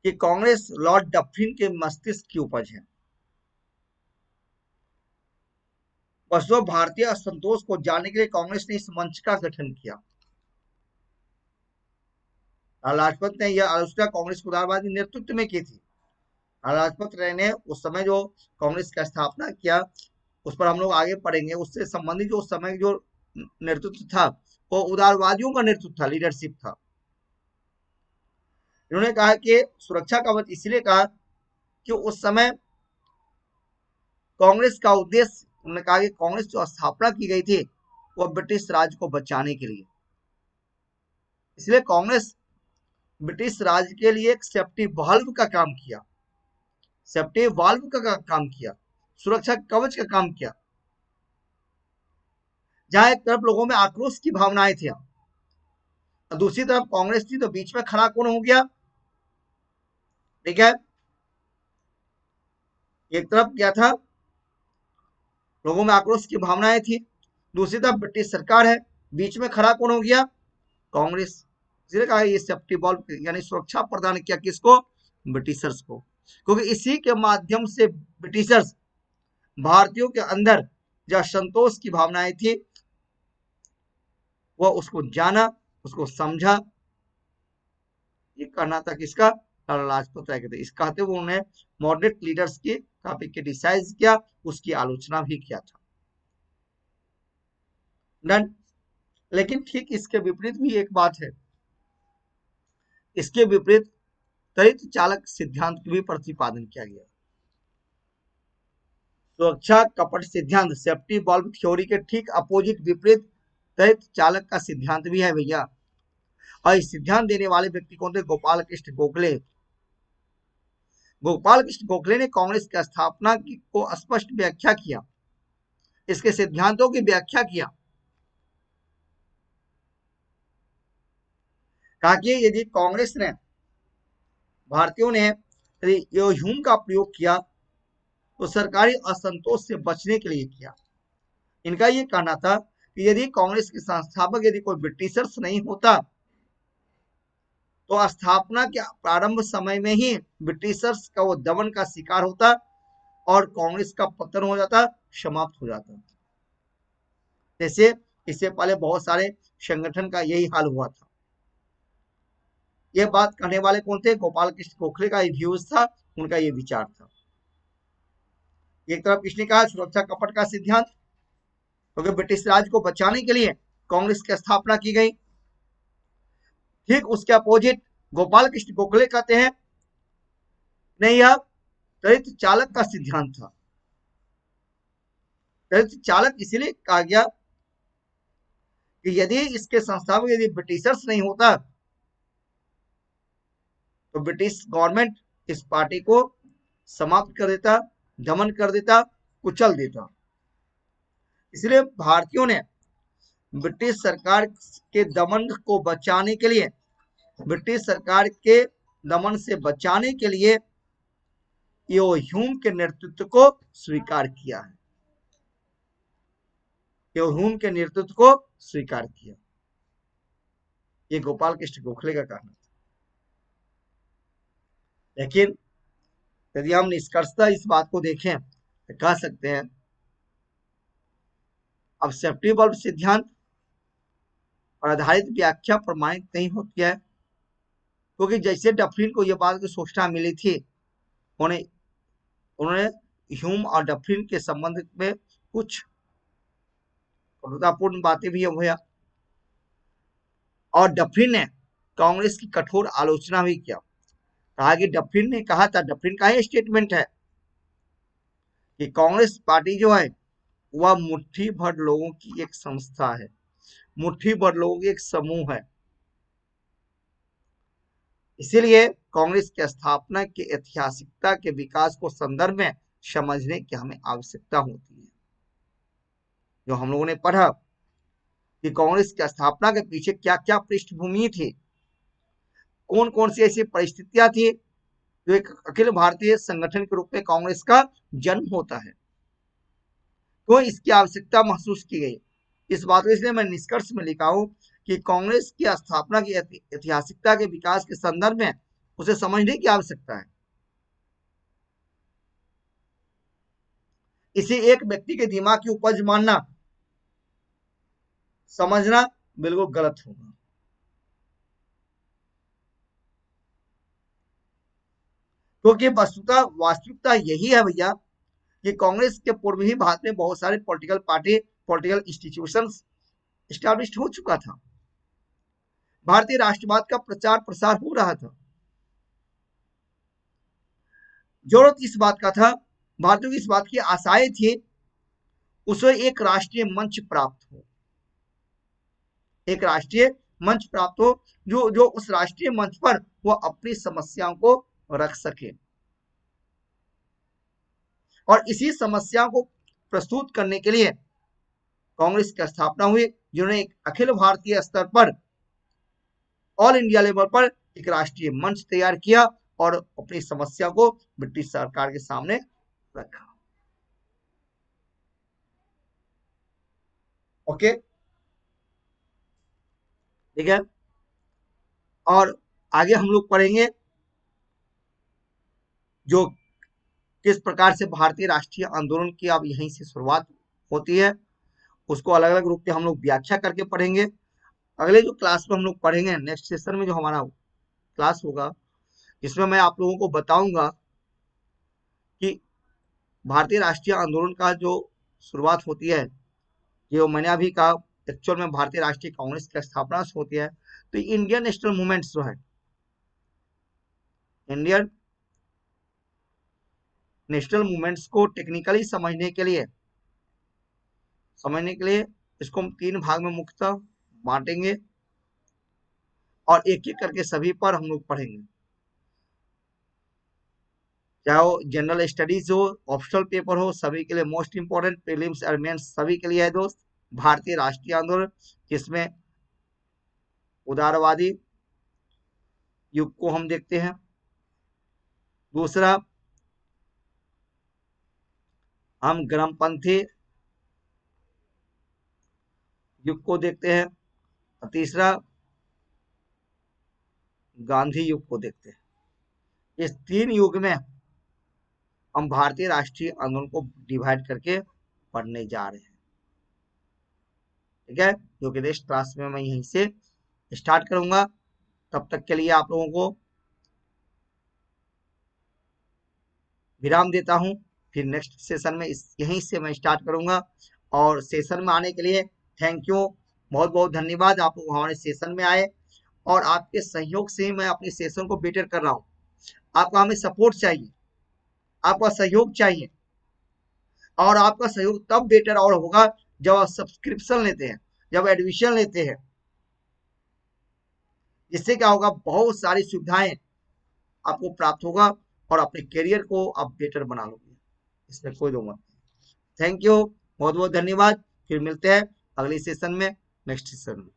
कांग्रेस लॉर्ड डफरिन के मस्तिष्क की उपज है। वस्तुतः भारतीय असंतोष को जानने के लिए कांग्रेस ने इस मंच का गठन किया। लाजपत ने यह आलोचना कांग्रेस उदारवादी नेतृत्व में की थी। लाजपत राय ने उस समय जो कांग्रेस का स्थापना किया, उस पर हम लोग आगे पढ़ेंगे, उससे संबंधित जो उस समय जो नेतृत्व था वो उदारवादियों का नेतृत्व था, लीडरशिप था। इन्होंने कहा कि सुरक्षा कवच इसलिए कहा कि उस समय कांग्रेस का उद्देश्य, उन्होंने कहा कि कांग्रेस जो स्थापना की गई थी वो ब्रिटिश राज को बचाने के लिए, इसलिए कांग्रेस ब्रिटिश राज के लिए एक सेफ्टी वाल्व का काम किया, सेफ्टी वाल्व का काम किया, सुरक्षा कवच का काम किया। जहां एक तरफ लोगों में आक्रोश की भावनाएं थी, दूसरी तरफ कांग्रेस थी, तो बीच में खड़ा कौन हो गया? ठीक है, एक तरफ क्या था, लोगों में आक्रोश की भावनाएं थी, दूसरी तरफ ब्रिटिश सरकार है, बीच में खड़ा कौन हो गया? कांग्रेस। इसलिए कहा ये सेफ्टी बल्ब यानी सुरक्षा प्रदान किया किसको? ब्रिटिशर्स को, क्योंकि इसी के माध्यम से ब्रिटिशर्स भारतीयों के अंदर जो असंतोष की भावनाएं थी वह उसको जाना, उसको समझा। ये कहना था किसका? लाला लाजपत राय के थे। इस कहते हुए उन्होंने मॉडरेट लीडर्स की काफी क्रिटिसाइज किया, उसकी आलोचना भी किया था। डन। लेकिन ठीक इसके विपरीत भी एक बात है, इसके विपरीत त्वरित चालक सिद्धांत की भी प्रतिपादन किया गया। सुरक्षा कपट सिद्धांत, सेफ्टी बल्ब थ्योरी के ठीक अपोजिट विपरीत त्वरित चालक का सिद्धांत भी है भैया। और इस सिद्धांत देने वाले व्यक्ति कौन थे? गोपाल कृष्ण गोखले। गोपाल कृष्ण गोखले ने कांग्रेस की स्थापना को स्पष्ट व्याख्या किया, इसके सिद्धांतों की व्याख्या किया। कहा कि यदि कांग्रेस ने, भारतीयों ने यदि ह्यूम का प्रयोग किया तो सरकारी असंतोष से बचने के लिए किया। इनका यह कहना था कि यदि कांग्रेस के संस्थापक यदि कोई ब्रिटिशर्स नहीं होता तो स्थापना के प्रारंभ समय में ही ब्रिटिशर्स का वो दमन का शिकार होता और कांग्रेस का पतन हो जाता, समाप्त हो जाता। जैसे इससे पहले बहुत सारे संगठन का यही हाल हुआ था। ये बात कहने वाले कौन थे? गोपाल कृष्ण गोखले का ये व्यूज था, उनका ये विचार था। एक तरफ किसने कहा? सुरक्षा कपट का सिद्धांत, क्योंकि ब्रिटिश राज को बचाने के लिए कांग्रेस की स्थापना की गई। ठीक उसके अपोजिट गोपाल कृष्ण गोखले कहते हैं नहीं, यह चरित्र चालक का सिद्धांत था। चरित्र चालक इसलिए कहा गया कि यदि इसके संस्थापक यदि ब्रिटिशर्स नहीं होता तो ब्रिटिश गवर्नमेंट इस पार्टी को समाप्त कर देता, दमन कर देता, कुचल देता। इसलिए भारतीयों ने ब्रिटिश सरकार के दमन को बचाने के लिए, ब्रिटिश सरकार के दमन से बचाने के लिए यो ह्यूम के नेतृत्व को स्वीकार किया है। यो ह्यूम के नेतृत्व को स्वीकार किया। ये गोपाल कृष्ण गोखले का कहना था। लेकिन यदि हम निष्कर्षतः इस बात को देखें तो कह सकते हैं अब सेफ्टी बल्ब सिद्धांत और आधारित व्याख्या प्रमाणित नहीं होती है, क्योंकि जैसे डफरिन को यह बात की सूचना मिली थी, उन्होंने ह्यूम और डफरिन के संबंध में कुछ कठोरतापूर्ण बातें भी हुआ और डफरिन ने कांग्रेस की कठोर आलोचना भी किया। कहा कि डफरिन ने कहा था, डफरिन का ही स्टेटमेंट है कि कांग्रेस पार्टी जो है वह मुट्ठी भर लोगों की एक संस्था है, मुट्ठी भर लोगों की एक समूह है। इसीलिए कांग्रेस की स्थापना की ऐतिहासिकता के विकास को संदर्भ में समझने की हमें आवश्यकता होती है। जो हम लोगों ने पढ़ा कि कांग्रेस की स्थापना के पीछे क्या क्या पृष्ठभूमि थी, कौन कौन सी ऐसी परिस्थितियां थी जो एक अखिल भारतीय संगठन के रूप में कांग्रेस का जन्म होता है, तो इसकी आवश्यकता महसूस की गई। इस बात को इसलिए मैं निष्कर्ष में लिखा हूं कि कांग्रेस की स्थापना की ऐतिहासिकता के विकास के संदर्भ में उसे समझने की आवश्यकता है। इसे एक व्यक्ति के दिमाग की उपज मानना, समझना बिल्कुल गलत होगा। क्योंकि वस्तुतः वास्तविकता यही है भैया कि कांग्रेस के पूर्व ही भारत में बहुत सारे political party, political institutions establish हो चुका था। भारतीय राष्ट्रवाद का प्रचार प्रसार हो रहा था। जरूरत इस बात का था, भारतीयों की इस बात की आशाएं थी उसे एक राष्ट्रीय मंच प्राप्त हो, एक राष्ट्रीय मंच प्राप्त हो जो उस राष्ट्रीय मंच पर वह अपनी समस्याओं को रख सके और इसी समस्याओं को प्रस्तुत करने के लिए कांग्रेस की स्थापना हुई, जिन्होंने एक अखिल भारतीय स्तर पर, ऑल इंडिया लेवल पर एक राष्ट्रीय मंच तैयार किया और अपनी समस्या को ब्रिटिश सरकार के सामने रखा। ओके, ठीक है। और आगे हम लोग पढ़ेंगे जो किस प्रकार से भारतीय राष्ट्रीय आंदोलन की अब यहीं से शुरुआत होती है, उसको अलग अलग रूप में हम लोग व्याख्या करके पढ़ेंगे। अगले जो क्लास में हम लोग पढ़ेंगे, नेक्स्ट सेशन में जो हमारा क्लास होगा, जिसमें मैं आप लोगों को बताऊंगा कि भारतीय राष्ट्रीय आंदोलन का जो शुरुआत होती है, जो मैंने अभी कहा एक्चुअल में भारतीय राष्ट्रीय कांग्रेस की स्थापना से होती है। तो इंडियन नेशनल मूवमेंट्स जो है, इंडियन नेशनल मूवमेंट्स को टेक्निकली समझने के लिए इसको हम 3 भाग में मुख्यतः बांटेंगे और एक एक करके सभी पर हम लोग पढ़ेंगे। चाहे वो जनरल स्टडीज हो, ऑप्शनल पेपर हो, सभी के लिए मोस्ट इंपोर्टेंट, प्रीलिम्स और मेंस सभी के लिए है दोस्त। भारतीय राष्ट्रीय आंदोलन, जिसमें उदारवादी युग को हम देखते हैं। दूसरा, हम गरमपंथी युग को देखते हैं। और तीसरा, गांधी युग को देखते हैं। इस 3 युग में हम भारतीय राष्ट्रीय आंदोलन को डिवाइड करके पढ़ने जा रहे हैं। ठीक है, जो कि नेक्स्ट क्लास में मैं यहीं से स्टार्ट करूंगा। तब तक के लिए आप लोगों को विराम देता हूं, फिर नेक्स्ट सेशन में यहीं से मैं स्टार्ट करूंगा। और सेशन में आने के लिए थैंक यू, बहुत बहुत धन्यवाद। आप लोग हमारे सेशन में आए और आपके सहयोग से ही मैं अपने सेशन को बेटर कर रहा हूँ। आपका हमें सपोर्ट चाहिए, आपका सहयोग चाहिए, और आपका सहयोग तब बेटर और होगा जब आप सब्सक्रिप्शन लेते हैं, जब एडमिशन लेते हैं। इससे क्या होगा, बहुत सारी सुविधाएं आपको प्राप्त होगा और अपने करियर को आप बेटर बना लोगे, इसमें कोई दो मत नहीं। थैंक यू, बहुत बहुत धन्यवाद। फिर मिलते हैं अगले सेशन में, नेक्स्ट सेशन में।